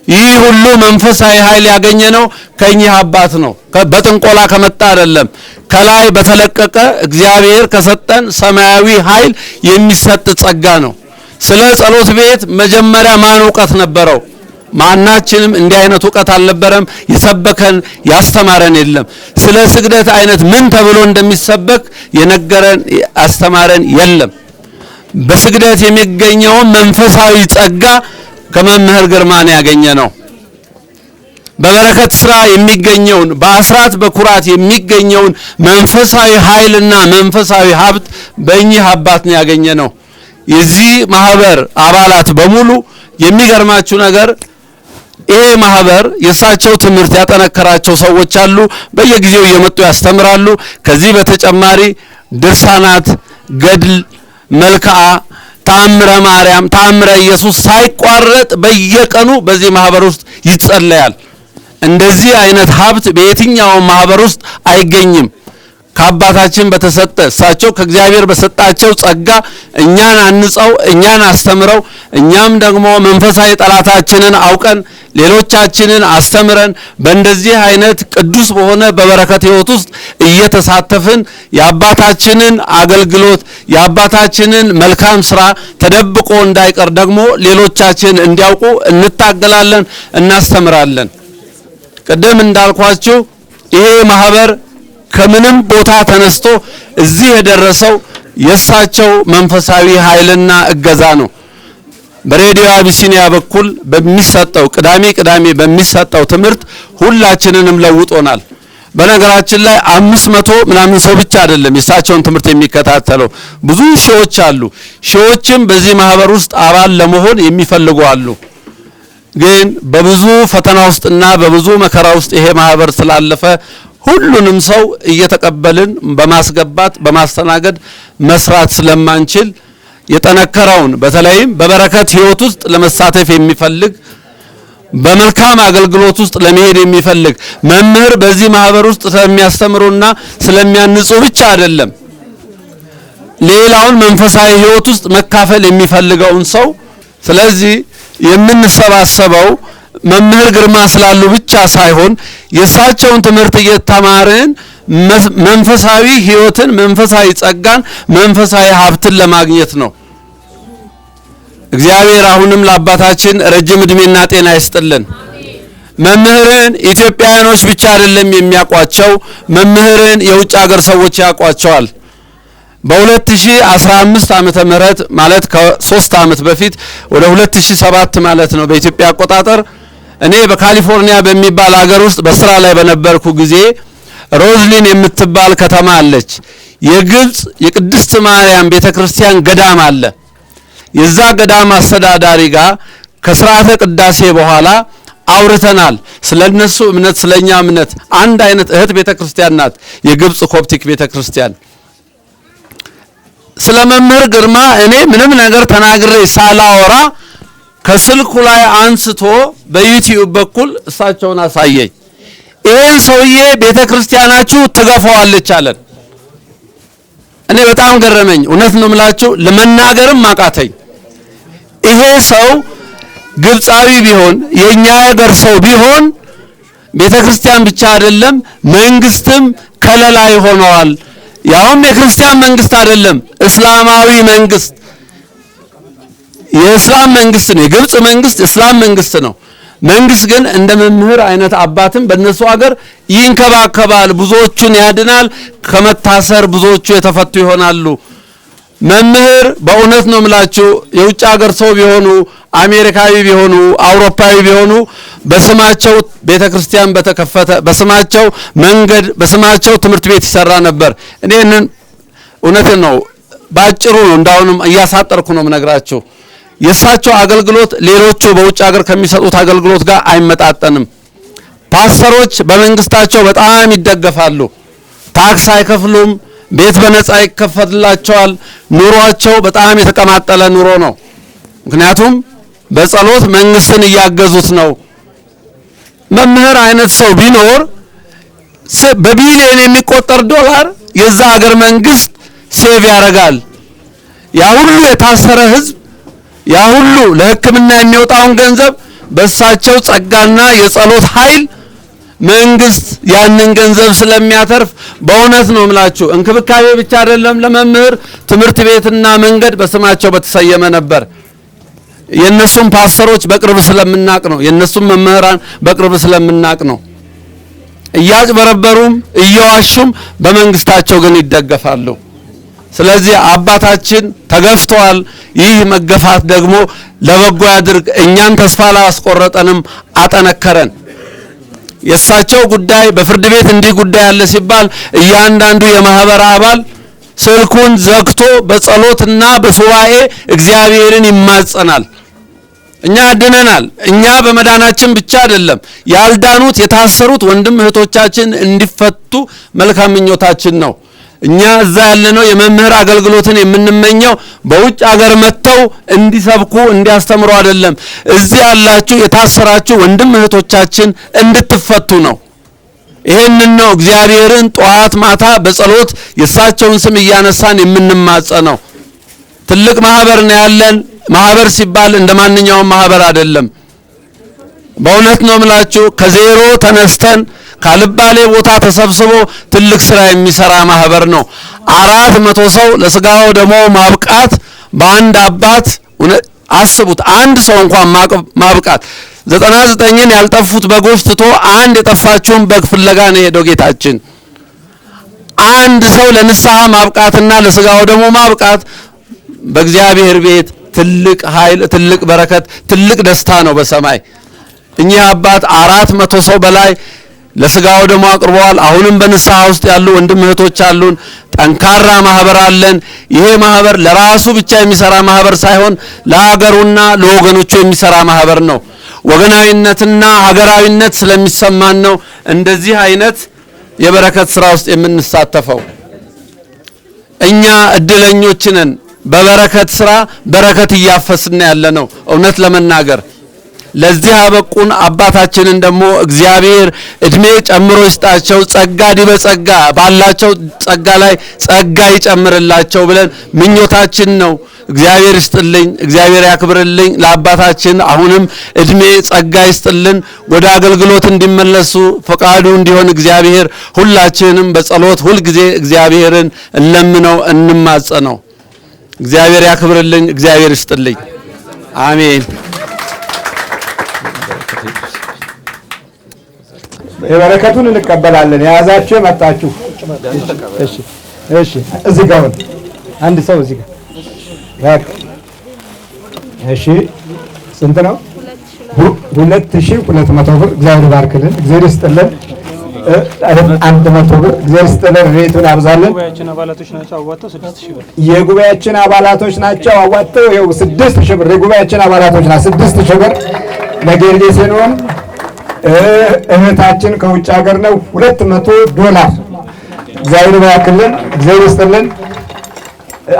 ይህ ሁሉ መንፈሳዊ ኃይል ያገኘነው ከእኚህ አባት ነው። በጥንቆላ ከመጣ አይደለም። ከላይ በተለቀቀ እግዚአብሔር ከሰጠን ሰማያዊ ኃይል የሚሰጥ ጸጋ ነው። ስለ ጸሎት ቤት መጀመሪያ ማን ዕውቀት ነበረው? ማናችንም እንዲህ አይነት ዕውቀት አልነበረም። የሰበከን ያስተማረን የለም። ስለ ስግደት አይነት ምን ተብሎ እንደሚሰበክ የነገረን ያስተማረን የለም። በስግደት የሚገኘውን መንፈሳዊ ጸጋ ከመምህር ግርማን ያገኘ ነው። በበረከት ስራ የሚገኘውን በአስራት በኩራት የሚገኘውን መንፈሳዊ ኃይልና መንፈሳዊ ሀብት በእኚህ አባት ነው ያገኘ ነው። የዚህ ማህበር አባላት በሙሉ የሚገርማችሁ ነገር ይሄ ማህበር የሳቸው ትምህርት ያጠነከራቸው ሰዎች አሉ። በየጊዜው እየመጡ ያስተምራሉ። ከዚህ በተጨማሪ ድርሳናት፣ ገድል፣ መልክዓ፣ ተአምረ ማርያም፣ ተአምረ ኢየሱስ ሳይቋረጥ በየቀኑ በዚህ ማህበር ውስጥ ይጸለያል። እንደዚህ አይነት ሀብት በየትኛውም ማህበር ውስጥ አይገኝም። ከአባታችን በተሰጠ እሳቸው ከእግዚአብሔር በሰጣቸው ጸጋ እኛን አንጸው እኛን አስተምረው እኛም ደግሞ መንፈሳዊ ጠላታችንን አውቀን ሌሎቻችንን አስተምረን በእንደዚህ አይነት ቅዱስ በሆነ በበረከት ሕይወት ውስጥ እየተሳተፍን የአባታችንን አገልግሎት የአባታችንን መልካም ስራ ተደብቆ እንዳይቀር ደግሞ ሌሎቻችን እንዲያውቁ እንታገላለን፣ እናስተምራለን። ቅድም እንዳልኳችሁ ይሄ ማህበር ከምንም ቦታ ተነስቶ እዚህ የደረሰው የእሳቸው መንፈሳዊ ኃይልና እገዛ ነው። በሬዲዮ አቢሲኒያ በኩል በሚሰጠው ቅዳሜ በሚሰጠው ትምህርት ሁላችንንም ለውጦናል። በነገራችን ላይ 500 ምናምን ሰው ብቻ አይደለም የእሳቸውን ትምህርት የሚከታተለው፣ ብዙ ሺዎች አሉ። ሺዎችም በዚህ ማህበር ውስጥ አባል ለመሆን የሚፈልጉ አሉ። ግን በብዙ ፈተና ውስጥና በብዙ መከራ ውስጥ ይሄ ማህበር ስላለፈ ሁሉንም ሰው እየተቀበልን በማስገባት በማስተናገድ መስራት ስለማንችል የጠነከረውን በተለይም በበረከት ሕይወት ውስጥ ለመሳተፍ የሚፈልግ በመልካም አገልግሎት ውስጥ ለመሄድ የሚፈልግ መምህር በዚህ ማህበር ውስጥ ስለሚያስተምሩና ስለሚያንጹ ብቻ አይደለም፣ ሌላውን መንፈሳዊ ሕይወት ውስጥ መካፈል የሚፈልገውን ሰው። ስለዚህ የምንሰባሰበው መምህር ግርማ ስላሉ ብቻ ሳይሆን የእሳቸውን ትምህርት እየተማርን መንፈሳዊ ሕይወትን፣ መንፈሳዊ ጸጋን፣ መንፈሳዊ ሀብትን ለማግኘት ነው። እግዚአብሔር አሁንም ለአባታችን ረጅም ዕድሜና ጤና ይስጥልን። መምህርን ኢትዮጵያውያኖች ብቻ አይደለም የሚያውቋቸው፣ መምህርን የውጭ ሀገር ሰዎች ያውቋቸዋል። በ2015 ዓመተ ምህረት ማለት ከ3 ዓመት በፊት ወደ 2007 ማለት ነው በኢትዮጵያ አቆጣጠር እኔ በካሊፎርኒያ በሚባል ሀገር ውስጥ በስራ ላይ በነበርኩ ጊዜ ሮዝሊን የምትባል ከተማ አለች። የግብጽ የቅድስት ማርያም ቤተክርስቲያን ገዳም አለ። የዛ ገዳም አስተዳዳሪ ጋር ከሥርዓተ ቅዳሴ በኋላ አውርተናል። ስለነሱ እምነት ስለኛ እምነት አንድ አይነት እህት ቤተክርስቲያን ናት የግብጽ ኮፕቲክ ቤተክርስቲያን። ስለ መምህር ግርማ እኔ ምንም ነገር ተናግሬ ሳላወራ ከስልኩ ላይ አንስቶ በዩቲዩብ በኩል እሳቸውን አሳየኝ። ይሄን ሰውዬ ቤተክርስቲያናችሁ ትገፋዋለች አለን። እኔ በጣም ገረመኝ። እውነት ነው የምላችሁ፣ ለመናገርም አቃተኝ። ይሄ ሰው ግብፃዊ ቢሆን የኛ ሀገር ሰው ቢሆን ቤተክርስቲያን ብቻ አይደለም መንግስትም ከለላ ይሆነዋል። ያውም የክርስቲያን መንግስት አይደለም፣ እስላማዊ መንግስት፣ የእስላም መንግስት ነው። የግብጽ መንግስት እስላም መንግስት ነው። መንግስት ግን እንደ መምህር አይነት አባትም በእነሱ ሀገር ይንከባከባል፣ ብዙዎቹን ያድናል፣ ከመታሰር ብዙዎቹ የተፈቱ ይሆናሉ። መምህር በእውነት ነው የምላችሁ የውጭ ሀገር ሰው ቢሆኑ አሜሪካዊ ቢሆኑ አውሮፓዊ ቢሆኑ በስማቸው ቤተክርስቲያን በተከፈተ በስማቸው መንገድ በስማቸው ትምህርት ቤት ይሰራ ነበር። እኔን እውነት ነው ባጭሩ ነው እንዳውንም እያሳጠርኩ ነው የምነግራችሁ። የእሳቸው አገልግሎት ሌሎቹ በውጭ ሀገር ከሚሰጡት አገልግሎት ጋር አይመጣጠንም። ፓስተሮች በመንግስታቸው በጣም ይደገፋሉ፣ ታክስ አይከፍሉም፣ ቤት በነፃ ይከፈትላቸዋል። ኑሯቸው በጣም የተቀማጠለ ኑሮ ነው። ምክንያቱም በጸሎት መንግስትን እያገዙት ነው። መምህር አይነት ሰው ቢኖር በቢሊዮን የሚቆጠር ዶላር የዛ ሀገር መንግስት ሴቭ ያደርጋል። ያ ሁሉ የታሰረ ህዝብ፣ ያ ሁሉ ለሕክምና የሚወጣውን ገንዘብ በእሳቸው ጸጋና የጸሎት ኃይል መንግስት ያንን ገንዘብ ስለሚያተርፍ በእውነት ነው የምላችሁ፣ እንክብካቤ ብቻ አይደለም ለመምህር ትምህርት ቤትና መንገድ በስማቸው በተሰየመ ነበር። የነሱም ፓስተሮች በቅርብ ስለምናቅ ነው፣ የነሱም መምህራን በቅርብ ስለምናቅ ነው። እያጭበረበሩም እየዋሹም በመንግስታቸው ግን ይደገፋሉ። ስለዚህ አባታችን ተገፍተዋል። ይህ መገፋት ደግሞ ለበጎ ያድርግ። እኛን ተስፋ አላስቆረጠንም፣ አጠነከረን። የእሳቸው ጉዳይ በፍርድ ቤት እንዲህ ጉዳይ አለ ሲባል እያንዳንዱ የማህበር አባል ስልኩን ዘግቶ በጸሎትና በሱባኤ እግዚአብሔርን ይማጸናል። እኛ አድነናል። እኛ በመዳናችን ብቻ አይደለም ያልዳኑት የታሰሩት ወንድም እህቶቻችን እንዲፈቱ መልካም ምኞታችን ነው። እኛ እዛ ያለነው የመምህር አገልግሎትን የምንመኘው በውጭ ሀገር መጥተው እንዲሰብኩ እንዲያስተምሩ አይደለም። እዚህ ያላችሁ የታሰራችሁ ወንድም እህቶቻችን እንድትፈቱ ነው። ይሄንን ነው እግዚአብሔርን ጧት ማታ በጸሎት የእሳቸውን ስም እያነሳን የምንማጸነው። ትልቅ ማህበር ነው ያለን። ማህበር ሲባል እንደማንኛውም ማህበር አይደለም። በእውነት ነው የምላችሁ፣ ከዜሮ ተነስተን ካልባሌ ቦታ ተሰብስቦ ትልቅ ስራ የሚሰራ ማህበር ነው። 400 ሰው ለስጋው ደሞ ማብቃት በአንድ አባት አስቡት። አንድ ሰው እንኳን ማብቃት 99ን ያልጠፉት በጎች ትቶ አንድ የጠፋችውን በግ ፍለጋ ነው ሄዶ ጌታችን። አንድ ሰው ለንስሐ ማብቃትና ለስጋው ደሞ ማብቃት በእግዚአብሔር ቤት ትልቅ ኃይል፣ ትልቅ በረከት፣ ትልቅ ደስታ ነው በሰማይ። እኚህ አባት 400 ሰው በላይ ለስጋው ደሞ አቅርበዋል። አሁንም በንስሐ ውስጥ ያሉ ወንድም እህቶች አሉን። ጠንካራ ማህበር አለን። ይሄ ማህበር ለራሱ ብቻ የሚሰራ ማህበር ሳይሆን ለሀገሩና ለወገኖቹ የሚሰራ ማህበር ነው። ወገናዊነትና ሀገራዊነት ስለሚሰማን ነው እንደዚህ አይነት የበረከት ስራ ውስጥ የምንሳተፈው። እኛ እድለኞች ነን። በበረከት ስራ በረከት እያፈስን ያለ ነው። እውነት ለመናገር ለዚህ አበቁን አባታችንን ደግሞ እግዚአብሔር እድሜ ጨምሮ ይስጣቸው። ጸጋ ዲበ ጸጋ ባላቸው ጸጋ ላይ ጸጋ ይጨምርላቸው ብለን ምኞታችን ነው። እግዚአብሔር ይስጥልኝ፣ እግዚአብሔር ያክብርልኝ። ለአባታችን አሁንም እድሜ ጸጋ ይስጥልን። ወደ አገልግሎት እንዲመለሱ ፈቃዱ እንዲሆን እግዚአብሔር ሁላችንም በጸሎት ሁልጊዜ እግዚአብሔርን እንለምነው እንማጸነው። እግዚአብሔር ያክብርልኝ፣ እግዚአብሔር ይስጥልኝ። አሜን። የበረከቱን እንቀበላለን። የያዛችሁ የመጣችሁ እሺ፣ እሺ። እዚህ ጋር አንድ ሰው እዚህ ጋር እሺ። ስንት ነው? 2200 ብር። እግዚአብሔር ባርክልን፣ እግዚአብሔር ይስጥልን። 100 ብር እግዚአብሔር ይስጥልን። ቤቱን ያብዛልን። የጉባኤያችን አባላቶች ናቸው አዋጥተው ይኸው 6000 ብር የጉባኤያችን አባላቶች ናቸው። 6000 ብር ለጌርጌሴኖን እህታችን ከውጭ ሀገር ነው 200 ዶላር። እግዚአብሔር ባርክልን፣ እግዚአብሔር ይስጥልን።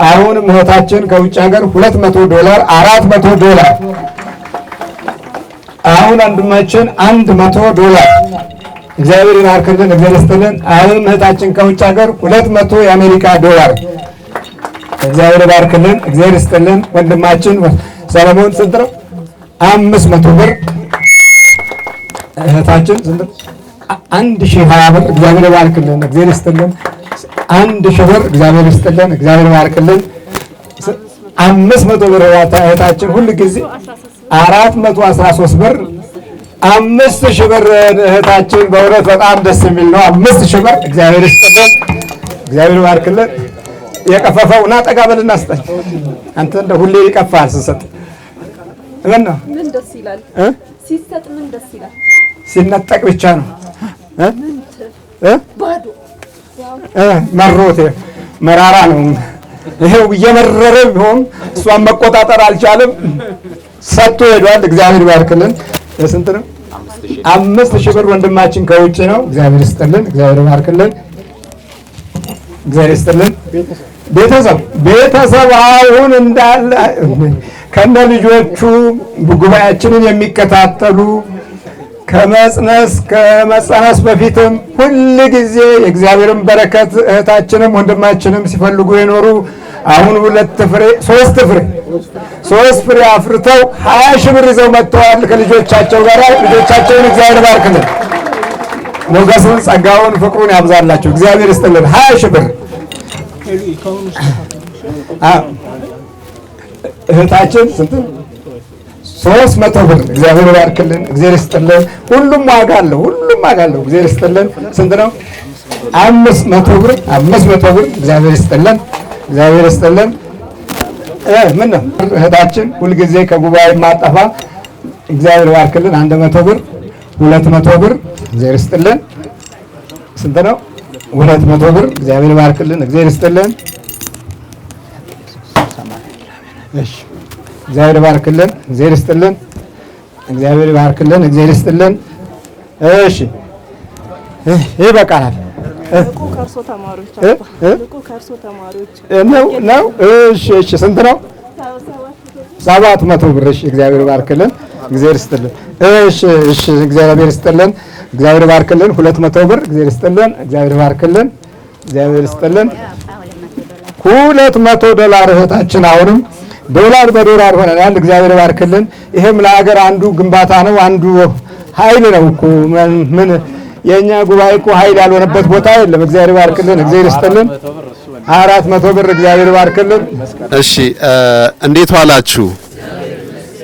አሁንም እህታችን ከውጭ ሀገር 200 ዶላር 400 ዶላር። አሁን ወንድማችን 100 ዶላር። እግዚአብሔር ይባርክልን፣ እግዚአብሔር ይስጥልን። አሁን እህታችን ከውጭ ሀገር 200 የአሜሪካ ዶላር። እግዚአብሔር ይባርክልን፣ እግዚአብሔር ይስጥልን። ወንድማችን ሰለሞን ስንት ነው? 500 ብር። እህታችን ስንት? 1020 ብር። እግዚአብሔር ይባርክልን፣ እግዚአብሔር ይስጥልን። 1000 ብር። እግዚአብሔር ይስጥልን፣ እግዚአብሔር ይባርክልን። 500 ብር እህታችን ሁሉ ጊዜ 413 ብር። 5000 ብር እህታችን በእውነት በጣም ደስ የሚል ነው። 5000 ብር። እግዚአብሔር ይስጥልን፣ እግዚአብሔር ይባርክልን። የቀፈፈው እና ጠጋ በልና ስጠኝ። አንተ እንደ ሁሌ ይቀፋል ስሰጥ ምን ደስ ይላል? ሲሰጥ ምን ደስ ይላል? ሲነጠቅ ብቻ ነው ባዶ መሮት መራራ ነው። ይሄው እየመረረ ቢሆን እሷን መቆጣጠር አልቻለም። ሰጥቶ ሄዷል። እግዚአብሔር ይባርክልን። ስንት ነው? 5000 ብር ወንድማችን ከውጭ ነው። እግዚአብሔር ይስጥልን፣ እግዚአብሔር ይባርክልን። እግዚአብሔር ይስጥልን። ቤተሰብ አሁን እንዳለ ከነ ልጆቹ ጉባኤያችንን የሚከታተሉ ከመጸነስ በፊትም ሁል ጊዜ የእግዚአብሔርን በረከት እህታችንም ወንድማችንም ሲፈልጉ የኖሩ አሁን 3 ፍሬ አፍርተው 20 ሺህ ብር ይዘው መጥተዋል ከልጆቻቸው ጋር። ልጆቻቸውን እግዚአብሔር ባርክልን፣ ሞገሱን፣ ጸጋውን፣ ፍቅሩን ያብዛላቸው። እግዚአብሔር ይስጥልን። 20 ሺህ ብር እህታችን ስንት 300 ብር እግዚአብሔር ይባርክልን፣ እግዚአብሔር ይስጥልን። ሁሉም ዋጋ አለው፣ እግዚአብሔር ይስጥልን። ስንት ነው? 500 ብር እግዚአብሔር ይስጥልን፣ እግዚአብሔር ይስጥልን። ምን ነው እህታችን ሁልጊዜ ከጉባኤ ማጠፋ እግዚአብሔር ይባርክልን። 100 ብር 200 ብር እግዚአብሔር ይስጥልን። ስንት ነው? 200 ብር እግዚአብሔር ይባርክልን፣ እግዚአብሔር ይስጥልን። እሺ እግዚአብሔር ይባርክልን፣ እግዚአብሔር ይስጥልን፣ እግዚአብሔር ይባርክልን፣ እግዚአብሔር ይስጥልን። እሺ ይበቃናል። ከርሶ ተማሪዎች ነው። እሺ ስንት ነው? 700 ብር። እሺ እግዚአብሔር ይባርክልን፣ እግዚአብሔር ይስጥልን። እሺ እግዚአብሔር ይስጥልን፣ እግዚአብሔር ይባርክልን። 200 ብር እግዚአብሔር ይስጥልን፣ እግዚአብሔር ይባርክልን፣ እግዚአብሔር ይስጥልን። $200 እህታችን አሁንም ዶላር በዶላር ሆነናል። እግዚአብሔር ይባርክልን። ይሄም ለሀገር አንዱ ግንባታ ነው፣ አንዱ ኃይል ነው እኮ ምን የኛ ጉባኤ እኮ ኃይል ያልሆነበት ቦታ የለም። እግዚአብሔር ይባርክልን፣ እግዚአብሔር ይስጥልን። 400 ብር እግዚአብሔር ይባርክልን። እሺ እንዴት ዋላችሁ?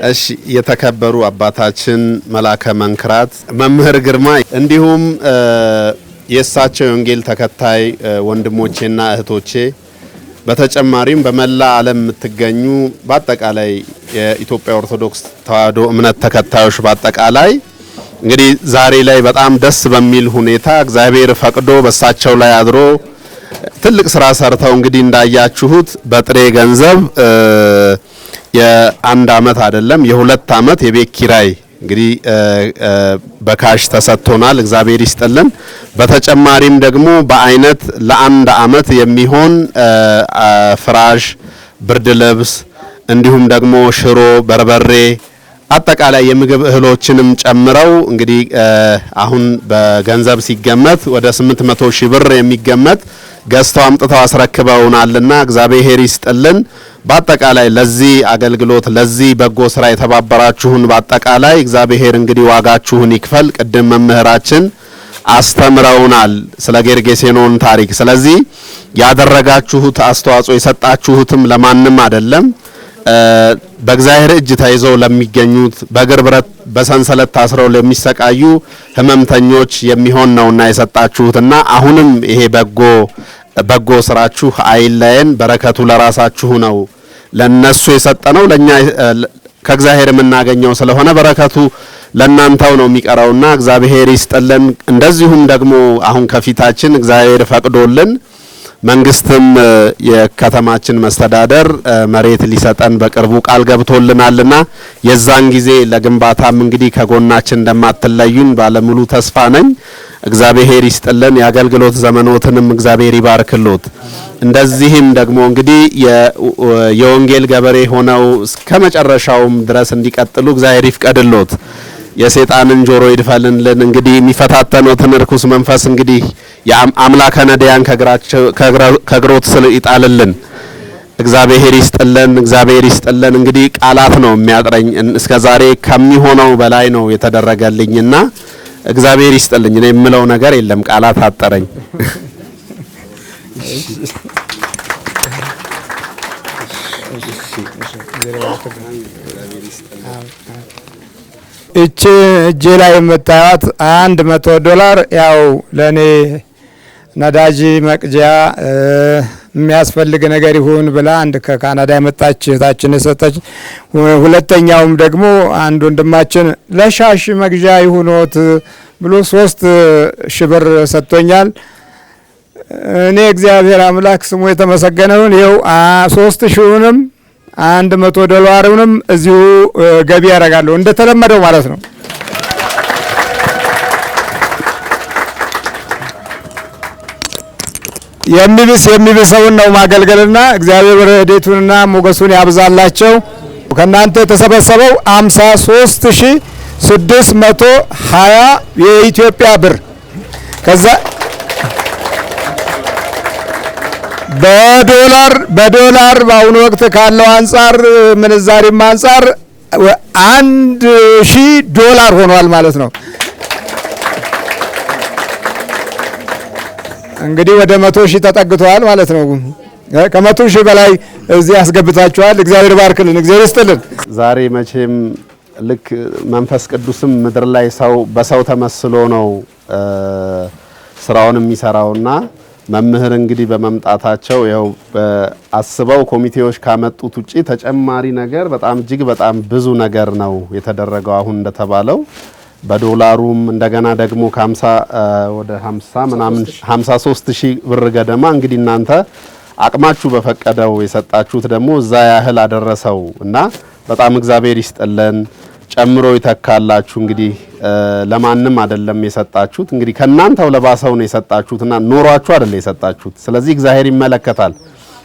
እሺ የተከበሩ አባታችን መላከ መንክራት መምህር ግርማ እንዲሁም የእሳቸው የወንጌል ተከታይ ወንድሞቼና እህቶቼ በተጨማሪም በመላ ዓለም የምትገኙ በአጠቃላይ የኢትዮጵያ ኦርቶዶክስ ተዋሕዶ እምነት ተከታዮች በአጠቃላይ እንግዲህ ዛሬ ላይ በጣም ደስ በሚል ሁኔታ እግዚአብሔር ፈቅዶ በእሳቸው ላይ አድሮ ትልቅ ስራ ሰርተው እንግዲህ እንዳያችሁት በጥሬ ገንዘብ የ1 ዓመት አይደለም የ2 ዓመት የቤት ኪራይ እንግዲህ በካሽ ተሰጥቶናል። እግዚአብሔር ይስጥልን። በተጨማሪም ደግሞ በአይነት ለ1 ዓመት የሚሆን ፍራሽ፣ ብርድ ልብስ እንዲሁም ደግሞ ሽሮ፣ በርበሬ አጠቃላይ የምግብ እህሎችንም ጨምረው እንግዲህ አሁን በገንዘብ ሲገመት ወደ 800 ሺህ ብር የሚገመት ገዝተው አምጥተው አስረክበውናልና እግዚአብሔር ይስጥልን። በአጠቃላይ ለዚህ አገልግሎት ለዚህ በጎ ስራ የተባበራችሁን በአጠቃላይ እግዚአብሔር እንግዲህ ዋጋችሁን ይክፈል። ቅድም መምህራችን አስተምረውናል ስለ ጌርጌሴኖን ታሪክ። ስለዚህ ያደረጋችሁት አስተዋጽኦ የሰጣችሁትም ለማንም አይደለም፣ በእግዚአብሔር እጅ ተይዘው ለሚገኙት በእግር ብረት በሰንሰለት ታስረው ለሚሰቃዩ ህመምተኞች የሚሆን ነውና የሰጣችሁትና አሁንም ይሄ በጎ ስራችሁ አይለየን። በረከቱ ለራሳችሁ ነው። ለነሱ የሰጠነው ለኛ ከእግዚአብሔር የምናገኘው ስለሆነ በረከቱ ለናንተው ነው የሚቀረውና እግዚአብሔር ይስጥልን። እንደዚሁም ደግሞ አሁን ከፊታችን እግዚአብሔር ፈቅዶልን መንግስትም የከተማችን መስተዳደር መሬት ሊሰጠን በቅርቡ ቃል ገብቶልናልና የዛን ጊዜ ለግንባታም እንግዲህ ከጎናችን እንደማትለዩን ባለሙሉ ተስፋ ነኝ። እግዚአብሔር ይስጥልን። የአገልግሎት ዘመኖትንም እግዚአብሔር ይባርክሎት። እንደዚህም ደግሞ እንግዲህ የወንጌል ገበሬ ሆነው እስከ መጨረሻውም ድረስ እንዲቀጥሉ እግዚአብሔር ይፍቀድሎት። የሰይጣንን ጆሮ ይድፈልልን። እንግዲህ የሚፈታተኑትን ርኩስ መንፈስ እንግዲህ የአምላከ ነዳያን ከእግሮት ስር ይጣልልን። እግዚአብሔር ይስጥልን፣ እግዚአብሔር ይስጥልን። እንግዲህ ቃላት ነው የሚያጥረኝ። እስከዛሬ ከሚሆነው በላይ ነው የተደረገልኝና እግዚአብሔር ይስጥልኝ። እኔ የምለው ነገር የለም፣ ቃላት አጠረኝ። እቺ እጄ ላይ የምታዩት $100 ያው ለኔ ነዳጅ መቅጃ የሚያስፈልግ ነገር ይሁን ብላ አንድ ከካናዳ የመጣች እህታችን የሰጠች፣ ሁለተኛውም ደግሞ አንድ ወንድማችን ለሻሽ መግዣ ይሁኖት ብሎ 3,000 ብር ሰጥቶኛል። እኔ እግዚአብሔር አምላክ ስሙ የተመሰገነውን ይኸው 3,000ንም $100ንም እዚሁ ገቢ ያደርጋለሁ እንደተለመደው ማለት ነው። የሚብሰውን ነው ማገልገልና እግዚአብሔር ረድኤቱንና ሞገሱን ያብዛላቸው። ከናንተ የተሰበሰበው 53620 የኢትዮጵያ ብር ከዛ በዶላር በአሁኑ ወቅት ካለው አንጻር ምንዛሬም አንጻር $1000 ሆኗል ማለት ነው። እንግዲህ ወደ 100,000 ተጠግቷል ማለት ነው። ከ100,000 በላይ እዚህ አስገብታችኋል። እግዚአብሔር ባርክልን፣ እግዚአብሔር ይስጥልን። ዛሬ መቼም ልክ መንፈስ ቅዱስም ምድር ላይ በሰው ተመስሎ ነው ስራውን የሚሰራውና መምህር እንግዲህ በመምጣታቸው ያው አስበው ኮሚቴዎች ካመጡት ውጪ ተጨማሪ ነገር በጣም እጅግ በጣም ብዙ ነገር ነው የተደረገው። አሁን እንደተባለው በዶላሩም እንደገና ደግሞ ከ50 ወደ 50 ምናምን 53,000 ብር ገደማ እንግዲህ እናንተ አቅማችሁ በፈቀደው የሰጣችሁት ደግሞ እዛ ያህል አደረሰው እና በጣም እግዚአብሔር ይስጥልን፣ ጨምሮ ይተካላችሁ። እንግዲህ ለማንም አይደለም የሰጣችሁት፣ እንግዲህ ከናንተው ለባሰው ነው የሰጣችሁትና ኖሯችሁ አይደለ የሰጣችሁት። ስለዚህ እግዚአብሔር ይመለከታል፣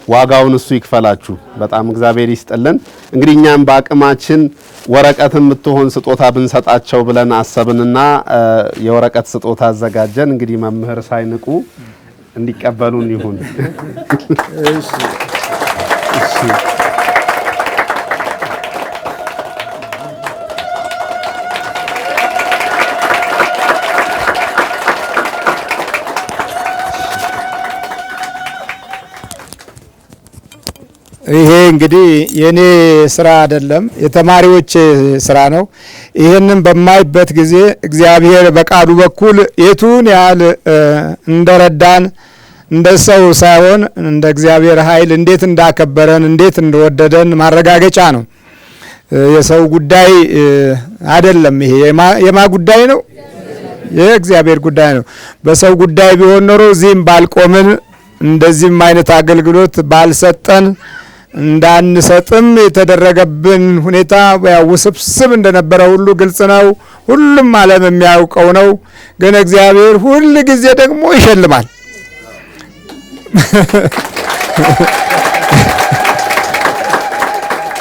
ዋጋውን እሱ ይክፈላችሁ። በጣም እግዚአብሔር ይስጥልን። እንግዲህ እኛም በአቅማችን ወረቀትም የምትሆን ስጦታ ብንሰጣቸው ብለን አሰብንና የወረቀት ስጦታ አዘጋጀን። እንግዲህ መምህር ሳይንቁ እንዲቀበሉን ይሁን። እሺ ይሄ እንግዲህ የኔ ስራ አይደለም፣ የተማሪዎች ስራ ነው። ይሄንን በማይበት ጊዜ እግዚአብሔር በቃሉ በኩል የቱን ያህል እንደረዳን እንደ ሰው ሳይሆን እንደ እግዚአብሔር ኃይል እንዴት እንዳከበረን እንዴት እንደወደደን ማረጋገጫ ነው። የሰው ጉዳይ አይደለም። ይሄ የማ ጉዳይ ነው? የእግዚአብሔር ጉዳይ ነው። በሰው ጉዳይ ቢሆን ኖሮ እዚህም ባልቆምን፣ እንደዚህም አይነት አገልግሎት ባልሰጠን፣ እንዳንሰጥም የተደረገብን ሁኔታ ውስብስብ እንደነበረ ሁሉ ግልጽ ነው። ሁሉም ዓለም የሚያውቀው ነው። ግን እግዚአብሔር ሁል ጊዜ ደግሞ ይሸልማል።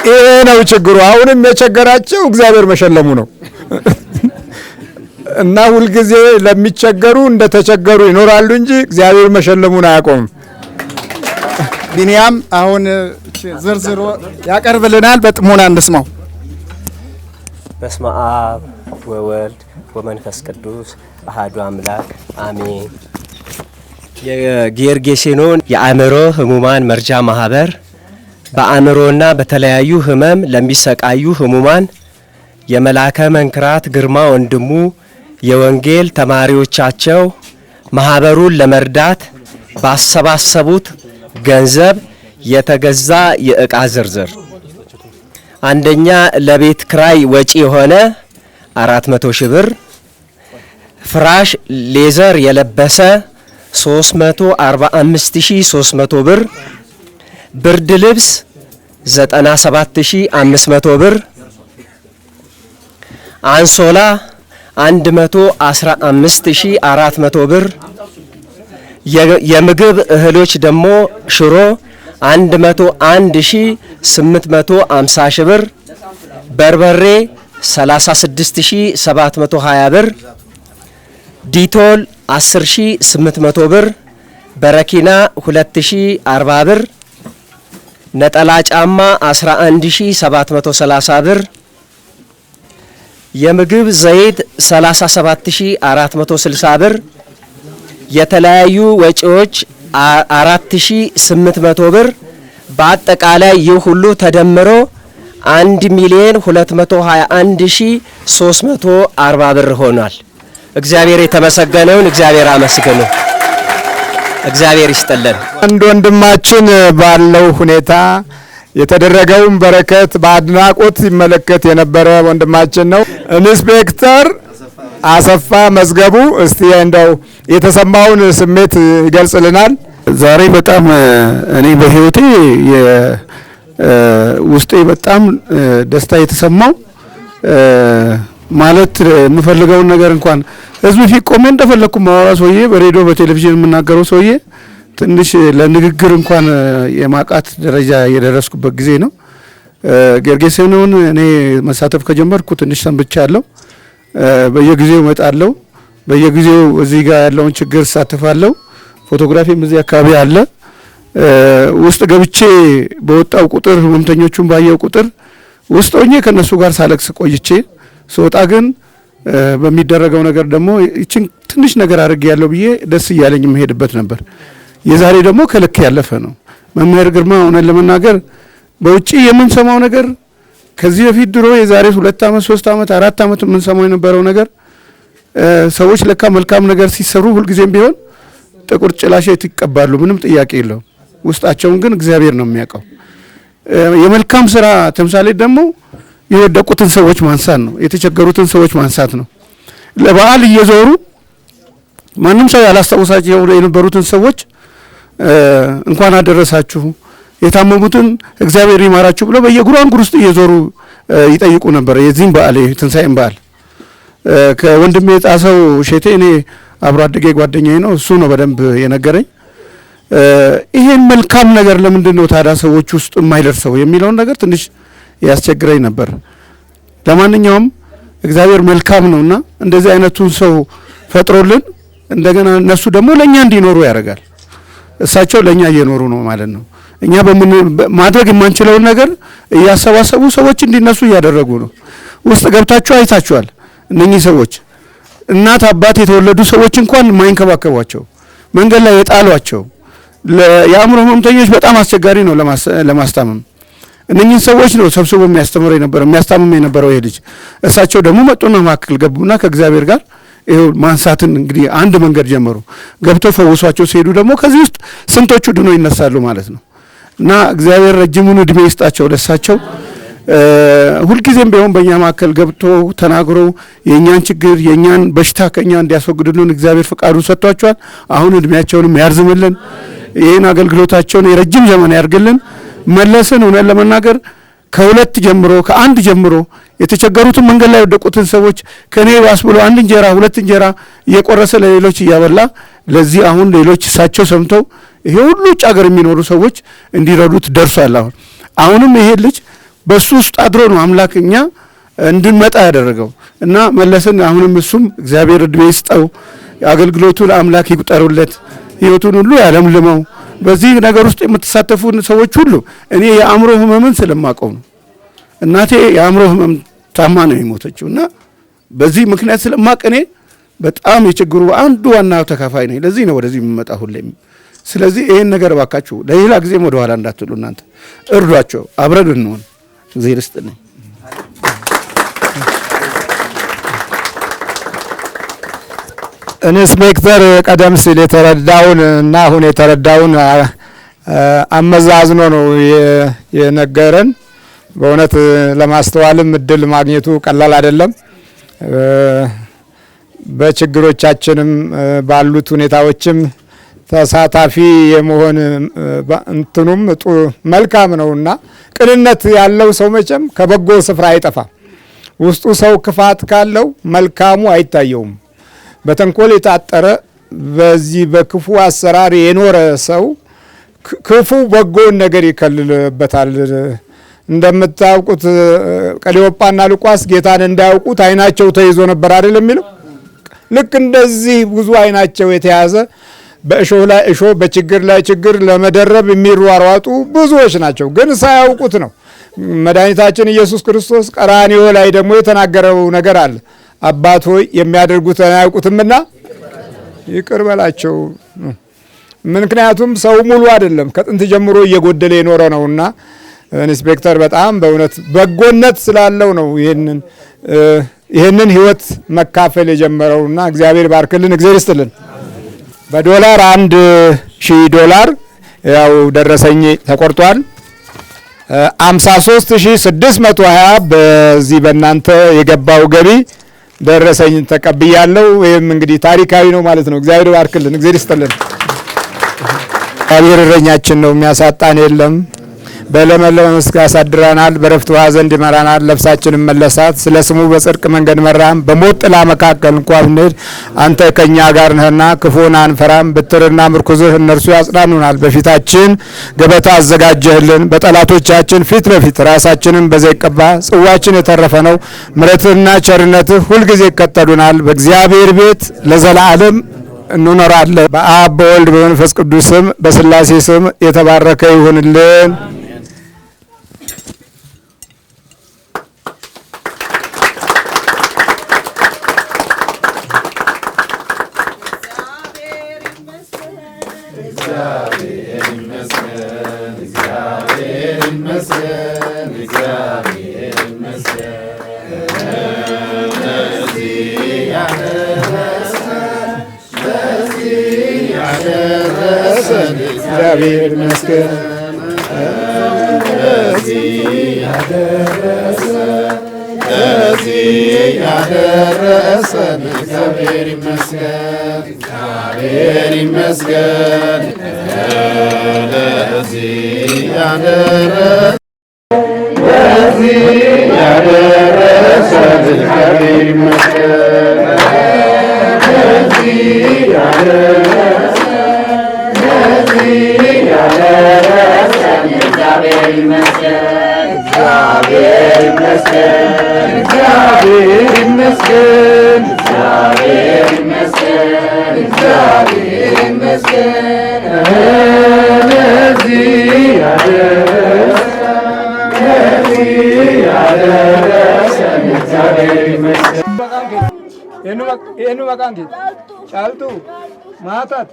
ይሄ ነው ችግሩ። አሁንም የቸገራቸው እግዚአብሔር መሸለሙ ነው እና ሁልጊዜ ለሚቸገሩ እንደተቸገሩ ይኖራሉ እንጂ እግዚአብሔር መሸለሙን አያቆምም። ቢኒያም አሁን ዝርዝሮ ያቀርብልናል። በጥሞና እንስማው። በስመ አብ ወወልድ ወመንፈስ ቅዱስ አሐዱ አምላክ አሜን። የጌርጌሴኖን የአእምሮ ህሙማን መርጃ ማህበር በአእምሮና በተለያዩ ህመም ለሚሰቃዩ ህሙማን የመላከ መንክራት ግርማ ወንድሙ የወንጌል ተማሪዎቻቸው ማህበሩን ለመርዳት ባሰባሰቡት ገንዘብ የተገዛ የእቃ ዝርዝር፣ አንደኛ ለቤት ክራይ ወጪ የሆነ 400,000 ብር፣ ፍራሽ ሌዘር የለበሰ 345300 ብር፣ ብርድ ልብስ 97500 ብር፣ አንሶላ 115400 ብር፣ የምግብ እህሎች ደግሞ ሽሮ 101850 ብር፣ በርበሬ 36720 ብር፣ ዲቶል 10800 ብር፣ በረኪና 2040 ብር፣ ነጠላ ጫማ 11730 ብር፣ የምግብ ዘይት 37460 ብር፣ የተለያዩ ወጪዎች 4800 ብር፣ በአጠቃላይ ይህ ሁሉ ተደምሮ 1,221,340 ብር ሆኗል። እግዚአብሔር የተመሰገነውን እግዚአብሔር አመስግኑ። እግዚአብሔር ይስጥልን። አንድ ወንድማችን ባለው ሁኔታ የተደረገውን በረከት በአድናቆት ይመለከት የነበረ ወንድማችን ነው። ኢንስፔክተር አሰፋ መዝገቡ እስቲ እንደው የተሰማውን ስሜት ይገልጽልናል። ዛሬ በጣም እኔ በህይወቴ ውስጤ በጣም ደስታ የተሰማው ማለት የምፈልገውን ነገር እንኳን ህዝብ ፊት ቆሜ እንደፈለኩ ማወራ ሰውዬ፣ በሬዲዮ በቴሌቪዥን የምናገረው ሰውዬ ትንሽ ለንግግር እንኳን የማቃት ደረጃ የደረስኩበት ጊዜ ነው። ጌርጌሴኖን እኔ መሳተፍ ከጀመርኩ ትንሽ ሰንብቻለሁ። በየጊዜው እመጣለሁ። በየጊዜው እዚህ ጋር ያለውን ችግር እሳተፋለሁ። ፎቶግራፊም እዚህ አካባቢ አለ። ውስጥ ገብቼ በወጣው ቁጥር ህመምተኞቹን ባየው ቁጥር ውስጥ ሆኜ ከነሱ ጋር ሳለቅስ ቆይቼ ስወጣ ግን በሚደረገው ነገር ደግሞ ይችን ትንሽ ነገር አድርጌ ያለው ብዬ ደስ እያለኝ የምሄድበት ነበር። የዛሬ ደግሞ ከልክ ያለፈ ነው። መምህር ግርማ እውነት ለመናገር በውጪ የምንሰማው ነገር ከዚህ በፊት ድሮ የዛሬ 2 ዓመት 3 ዓመት 4 ዓመት የምንሰማው የነበረው ነገር ሰዎች ለካ መልካም ነገር ሲሰሩ ሁልጊዜም ቢሆን ጥቁር ጭላሸት ይቀባሉ፣ ምንም ጥያቄ የለውም። ውስጣቸውን ግን እግዚአብሔር ነው የሚያውቀው። የመልካም ስራ ተምሳሌ ደግሞ የወደቁትን ሰዎች ማንሳት ነው፣ የተቸገሩትን ሰዎች ማንሳት ነው። ለበዓል እየዞሩ ማንም ሰው ያላስታውሳቸው የነበሩትን ሰዎች እንኳን አደረሳችሁ፣ የታመሙትን እግዚአብሔር ይማራችሁ ብለው በየጉራንጉር ውስጥ እየዞሩ ይጠይቁ ነበር። የዚህም በዓል የትንሣኤም በዓል ከወንድሜ ጣሰው ሼቴ እኔ አብሮ አደጌ ጓደኛዬ ነው፣ እሱ ነው በደንብ የነገረኝ። ይሄን መልካም ነገር ለምንድን ነው ታዲያ ሰዎች ውስጥ የማይደርሰው የሚለውን ነገር ትንሽ ያስቸግረኝ ነበር። ለማንኛውም እግዚአብሔር መልካም ነውና እንደዚህ አይነቱን ሰው ፈጥሮልን እንደገና እነሱ ደግሞ ለኛ እንዲኖሩ ያደርጋል። እሳቸው ለኛ እየኖሩ ነው ማለት ነው። እኛ ማድረግ የማንችለውን ነገር እያሰባሰቡ ሰዎች እንዲነሱ እያደረጉ ነው። ውስጥ ገብታችሁ አይታችኋል። እነኚህ ሰዎች እናት አባት የተወለዱ ሰዎች እንኳን የማይንከባከቧቸው መንገድ ላይ የጣሏቸው የአእምሮ ህመምተኞች በጣም አስቸጋሪ ነው ለማስታመም። እነኚህን ሰዎች ነው ሰብስቦ የሚያስታምም የነበረው ይሄ ልጅ። እሳቸው ደግሞ መጡና መካከል ገቡና ከእግዚአብሔር ጋር ይሄው ማንሳትን እንግዲህ አንድ መንገድ ጀመሩ። ገብተው ፈውሷቸው ሲሄዱ ደግሞ ከዚህ ውስጥ ስንቶቹ ድኖ ይነሳሉ ማለት ነው። እና እግዚአብሔር ረጅሙን እድሜ ይስጣቸው ለሳቸው። ሁልጊዜም ቢሆን በእኛ መካከል ገብቶ ተናግሮ የእኛን ችግር የእኛን በሽታ ከእኛ እንዲያስወግዱልን እግዚአብሔር ፈቃዱን ሰጥቷቸዋል። አሁን እድሜያቸውንም ያርዝምልን፣ ይህን አገልግሎታቸውን የረጅም ዘመን ያርግልን። መለስን እውነት ለመናገር ከ2 ጀምሮ ከ1 ጀምሮ የተቸገሩትን መንገድ ላይ የወደቁትን ሰዎች ከኔ ባስ ብሎ 1 እንጀራ 2 እንጀራ እየቆረሰ ለሌሎች እያበላ ለዚህ አሁን ሌሎች እሳቸው ሰምተው ይሄ ሁሉ ውጭ ሀገር የሚኖሩ ሰዎች እንዲረዱት ደርሷል። አሁንም ይሄ ልጅ በሱ ውስጥ አድሮ ነው አምላክ እኛ እንድንመጣ ያደረገው እና መለስን አሁንም እሱም እግዚአብሔር እድሜ ይስጠው፣ አገልግሎቱን አምላክ ይቁጠሩለት፣ ህይወቱን ሁሉ ያለምልመው። በዚህ ነገር ውስጥ የምትሳተፉ ሰዎች ሁሉ እኔ የአእምሮ ህመምን ስለማቀው ነው። እናቴ የአእምሮ ህመም ታማ ነው የሞተችው እና በዚህ ምክንያት ስለማቅ እኔ በጣም የችግሩ አንዱ ዋና ተካፋይ ነኝ። ለዚህ ነው ወደዚህ የምመጣ ሁሌም። ስለዚህ ይሄን ነገር ባካችሁ ለሌላ ጊዜም ወደ ኋላ እንዳትሉ፣ እናንተ እርዷቸው፣ አብረን እንሆን። እግዚአብሔር ይስጥልኝ። ኢንስፔክተር ቀደም ሲል የተረዳውን እና አሁን የተረዳውን አመዛዝኖ ነው የነገረን። በእውነት ለማስተዋልም እድል ማግኘቱ ቀላል አይደለም። በችግሮቻችንም ባሉት ሁኔታዎችም ተሳታፊ የመሆን እንትኑም መልካም ነውና ቅንነት ያለው ሰው መቼም ከበጎ ስፍራ አይጠፋም። ውስጡ ሰው ክፋት ካለው መልካሙ አይታየውም። በተንኮል የታጠረ በዚህ በክፉ አሰራር የኖረ ሰው ክፉ በጎን ነገር ይከልልበታል። እንደምታውቁት ቀሌዮጳና ሉቃስ ጌታን እንዳያውቁት አይናቸው ተይዞ ነበር አይደል የሚለው። ልክ እንደዚህ ብዙ አይናቸው የተያዘ በእሾህ ላይ እሾህ በችግር ላይ ችግር ለመደረብ የሚሯሯጡ ብዙዎች ናቸው፣ ግን ሳያውቁት ነው። መድኃኒታችን ኢየሱስ ክርስቶስ ቀራንዮ ላይ ደግሞ የተናገረው ነገር አለ። አባት ሆይ የሚያደርጉትን አያውቁትምና ይቅር በላቸው። ምክንያቱም ሰው ሙሉ አይደለም፣ ከጥንት ጀምሮ እየጎደለ የኖረ ነውና ኢንስፔክተር በጣም በእውነት በጎነት ስላለው ነው ይህንን ህይወት መካፈል የጀመረውና እግዚአብሔር ባርክልን፣ እግዚአብሔር ይስጥልን። በዶላር $1000 ያው ደረሰኝ ተቆርጧል። 53620 በዚህ በእናንተ የገባው ገቢ ደረሰኝ ተቀብያለሁ። ይህም እንግዲህ ታሪካዊ ነው ማለት ነው። እግዚአብሔር ባርክልን፣ እግዚአብሔር ይስጥልን። እግዚአብሔር እረኛችን ነው፣ የሚያሳጣን የለም። በለመለመ መስክ ያሳድረናል። በረፍት ውኃ ዘንድ ይመራናል። ነፍሳችንን መለሳት። ስለ ስሙ በጽድቅ መንገድ መራን። በሞት ጥላ መካከል እንኳ ብንሄድ አንተ ከእኛ ጋር ነህና ክፉን አንፈራም። በትርና ምርኩዝህ እነርሱ ያጽናኑናል። በፊታችን ገበታ አዘጋጀህልን፣ በጠላቶቻችን ፊት ለፊት ራሳችንን በዘይት ቀባ። ጽዋችን የተረፈ ነው። ምሕረትህና ቸርነትህ ሁልጊዜ ይከተሉናል። በእግዚአብሔር ቤት ለዘላለም እንኖራለን። በአብ በወልድ በመንፈስ ቅዱስ ስም በሥላሴ ስም የተባረከ ይሁንልን። እግዚአብሔር ይመስገን። ያደረሰን እግዚአብሔር ይመስገን። እግዚአብሔር ይመስገን። ለዚህ ያደረሰን እግዚአብሔር ይመስገን። Enu makan gitu. Caltu. Matat.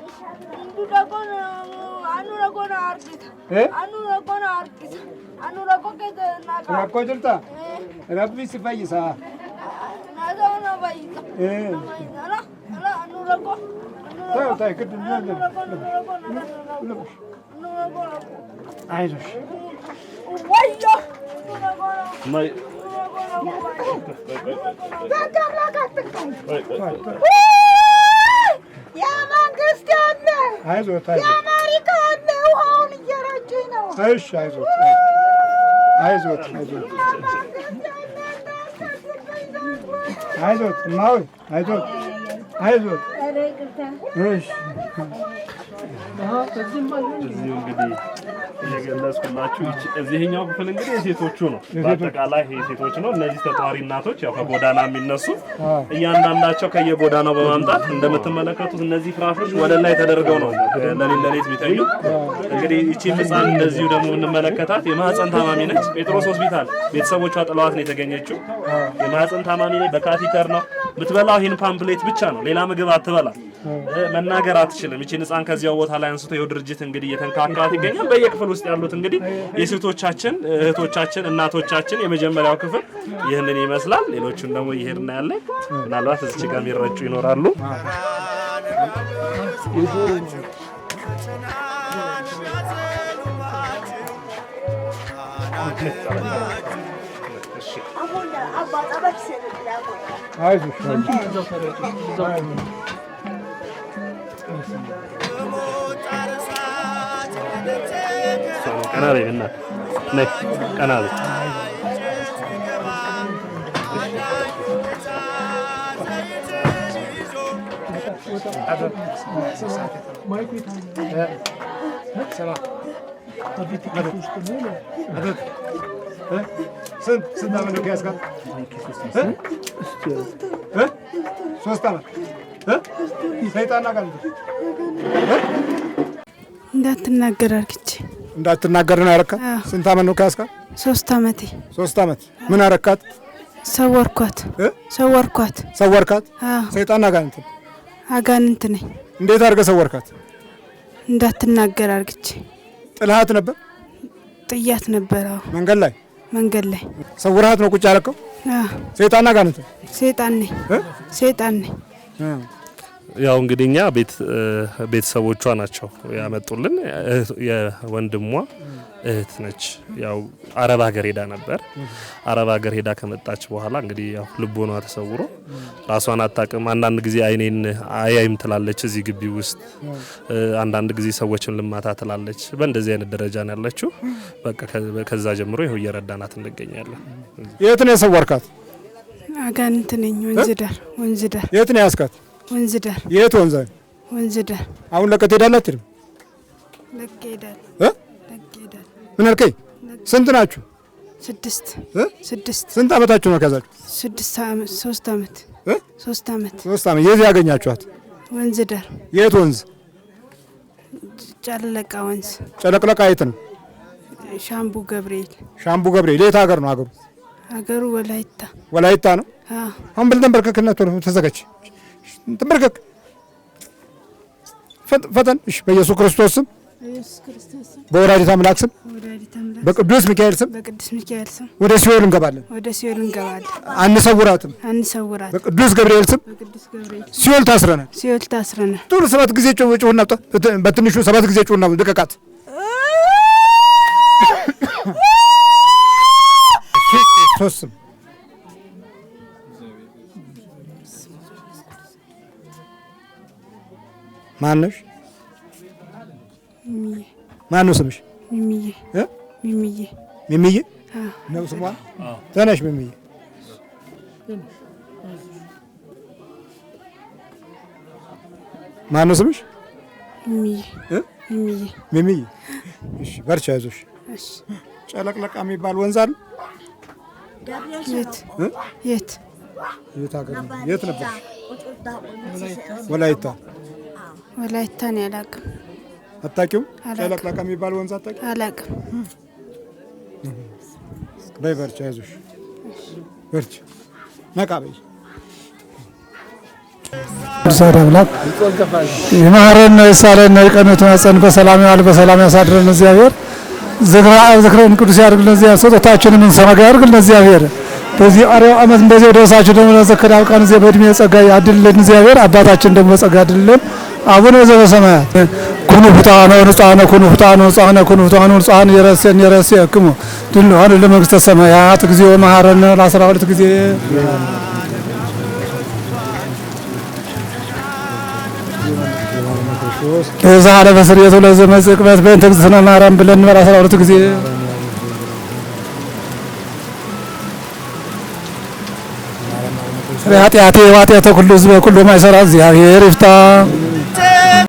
Rakko jirta? Rabbi si fayyisa. Tayo kidin አይዞሽ የመንግስት ያለ አይዞት የአሜሪካ ያለ ውሃውን እየረጩኝ ነው። እሺ አይዞት አይዞት አይዞት አይዞት ማው አይዞት አይዞት እሺ እዚሁ እንግዲህ እየገለጽኩላችሁ እዚህኛው ክፍል እንግዲህ የሴቶቹ ነው። በአጠቃላይ የሴቶች ነው። እነዚህ ተጧሪ እናቶች ያው ከጎዳና የሚነሱ እያንዳንዳቸው ከየጎዳናው በማምጣት እንደምትመለከቱት እነዚህ ፍራሾች ወለል ላይ ተደርገው ነው ለሌት የሚተኙ። እንግዲህ እቺ ህፃን እንደዚሁ ደግሞ እንመለከታት የማህፀን ታማሚ ነች። ጴጥሮስ ሆስፒታል ቤተሰቦቿ ጥለዋት ነው የተገኘችው። የማህፀን ታማሚ ነች። በካቲተር ነው የምትበላው። ይህን ፓምፕሌት ብቻ ነው፣ ሌላ ምግብ አትበላ፣ መናገር አትችልም። እቺ ህፃን ከዚያው ቦታ ላይ አንስቶ ይኸው ድርጅት እንግዲህ እየተንካካት ይገኛል። በየክፍል ውስጥ ያሉት እንግዲህ የሴቶቻችን እህቶቻችን እናቶቻችን የመጀመሪያው ክፍል ይህንን ይመስላል። ሌሎቹን ደግሞ ይሄድና ያለ ምናልባት እዚህ ጋር የሚረጩ ይኖራሉ። ቀና በይ እናት ነይ፣ ቀና በይ። ስንት ዓመት ነው ያስካል? 3 ዓመት ሰይጣን አጋንንት እንዳትናገር አርግቼ እንዳትናገር ነው ያረካት። ስንት ዓመት ነው ያስካል? 3 ዓመቴ። 3 ዓመት ምን አረካት? ሰወርኳት። ሰወርኳት። ሰይጣን አጋንንት አጋንንት ነኝ። እንዴት አድርገህ ሰወርካት? እንዳትናገር አርግቼ። ጥልሃት ነበር? ጥያት ነበር። መንገድ ላይ ሰውርሃት ነው ቁጭ ያልከው? ሰይጣን አጋንንት? ሰይጣን ነኝ። ያው እንግዲህ እኛ ቤተሰቦቿ ናቸው ያመጡልን። የወንድሟ እህት ነች። ያው አረብ ሀገር ሄዳ ነበር። አረብ ሀገር ሄዳ ከመጣች በኋላ እንግዲህ ያው ልቦኗ ተሰውሮ ራሷን አታውቅም። አንዳንድ ጊዜ አይኔን አያይም ትላለች እዚህ ግቢ ውስጥ። አንዳንድ ጊዜ ሰዎችን ልማታ ትላለች። በእንደዚህ አይነት ደረጃ ነው ያለችው። በቃ ከዛ ጀምሮ ይኸው እየረዳናት እንገኛለን። የት ነው የሰወርካት? አጋንንት ነኝ። ወንዝ ዳር። የት ነው ያስካት? ወንዝ ዳር። የት ወንዝ? ወንዝ ዳር። አሁን ለቀት ሄዳላችሁ? ለቀ ሄዳል። ምን አልከኝ? ስንት ናችሁ? 6 ስንት አመታችሁ ነው ከዛችሁ? 3 አመት 3 አመት 3 አመት 3 አመት። የት ያገኛችኋት? ወንዝ ዳር። የት ወንዝ? ጨለቃ ወንዝ። ጨለቅለቃ የት ነው? ሻምቡ ገብርኤል። የት ሀገር ነው ሀገሩ? ሀገሩ ወላይታ ነው። አሁን ብል ተንበርከክና ቶሎ ተዘጋጅ። ተንበርከክ ፈጠን። እሺ በኢየሱስ ክርስቶስ ስም፣ በወላዲተ አምላክ ስም፣ በቅዱስ ሚካኤል ስም ወደ ሲኦል እንገባለን። አንሰውራትም። በቅዱስ ገብርኤል ስም ሲኦል ታስረናል። ጥሩ 7 ጊዜ ጮህና በትንሹ 7 ጊዜ ጮህና ልቀቃት። ሶስም ማነሽ? ማነው ስምሽ? ሚሚዬ ነው ስሟ። ተነሽ ሚሚዬ። ማነው ስምሽ? ሚሚዬ። እሺ በርቻ፣ አይዞሽ። ጨለቅለቃ የሚባል ወንዝ አለ? የት ሀገር? የት ነበር? ወላይታ ነው። አላውቅም። አታውቂውም? ጨለቅለቃ የሚባል ወንዝ አታውቂም? አላውቅም። በይ በርቻ፣ አይዞሽ፣ በርቻ፣ ነቃ በይ። ቅዱሳን አምላክ ይማረን፣ ይሳለን፣ ይቀነቱ፣ ያጸን፣ በሰላም ያዋል፣ በሰላም ያሳድረን። እግዚአብሔር ዝክረን ቅዱስ ያድርግልን። እግዚአብሔር ስጦታችንን እንሰማጋ ያድርግልን። እግዚአብሔር በዚህ አረው አመት እንደዚህ ደረሳችሁ ደግሞ ለዘከር ያብቃን። እግዚአብሔር በእድሜ ጸጋ ያድልልን። እግዚአብሔር አባታችን ደግሞ ጸጋ ያድልልን። አቡነ ዘበሰማያት ኩኑ ፍጡሃነ ወንጹሐነ ኩኑ ፍጡሃነ ወንጹሐነ ኩኑ ፍጡሃነ ወንጹሐነ የረሴክሙ ድልዋን ለመንግሥተ ሰማያት እግዚኦ መሐረነ ለ12 ጊዜ ከዛ አለ በስርየቱ ለዘመጽቅበት በእንተ እግዝእትነ ማርያም ብለን እንበል 12 ጊዜ ኃጢአቴ ወኃጢአተ ኩሉ ሕዝበ ኩሉ ማይሰራ እግዚአብሔር ይፍታ።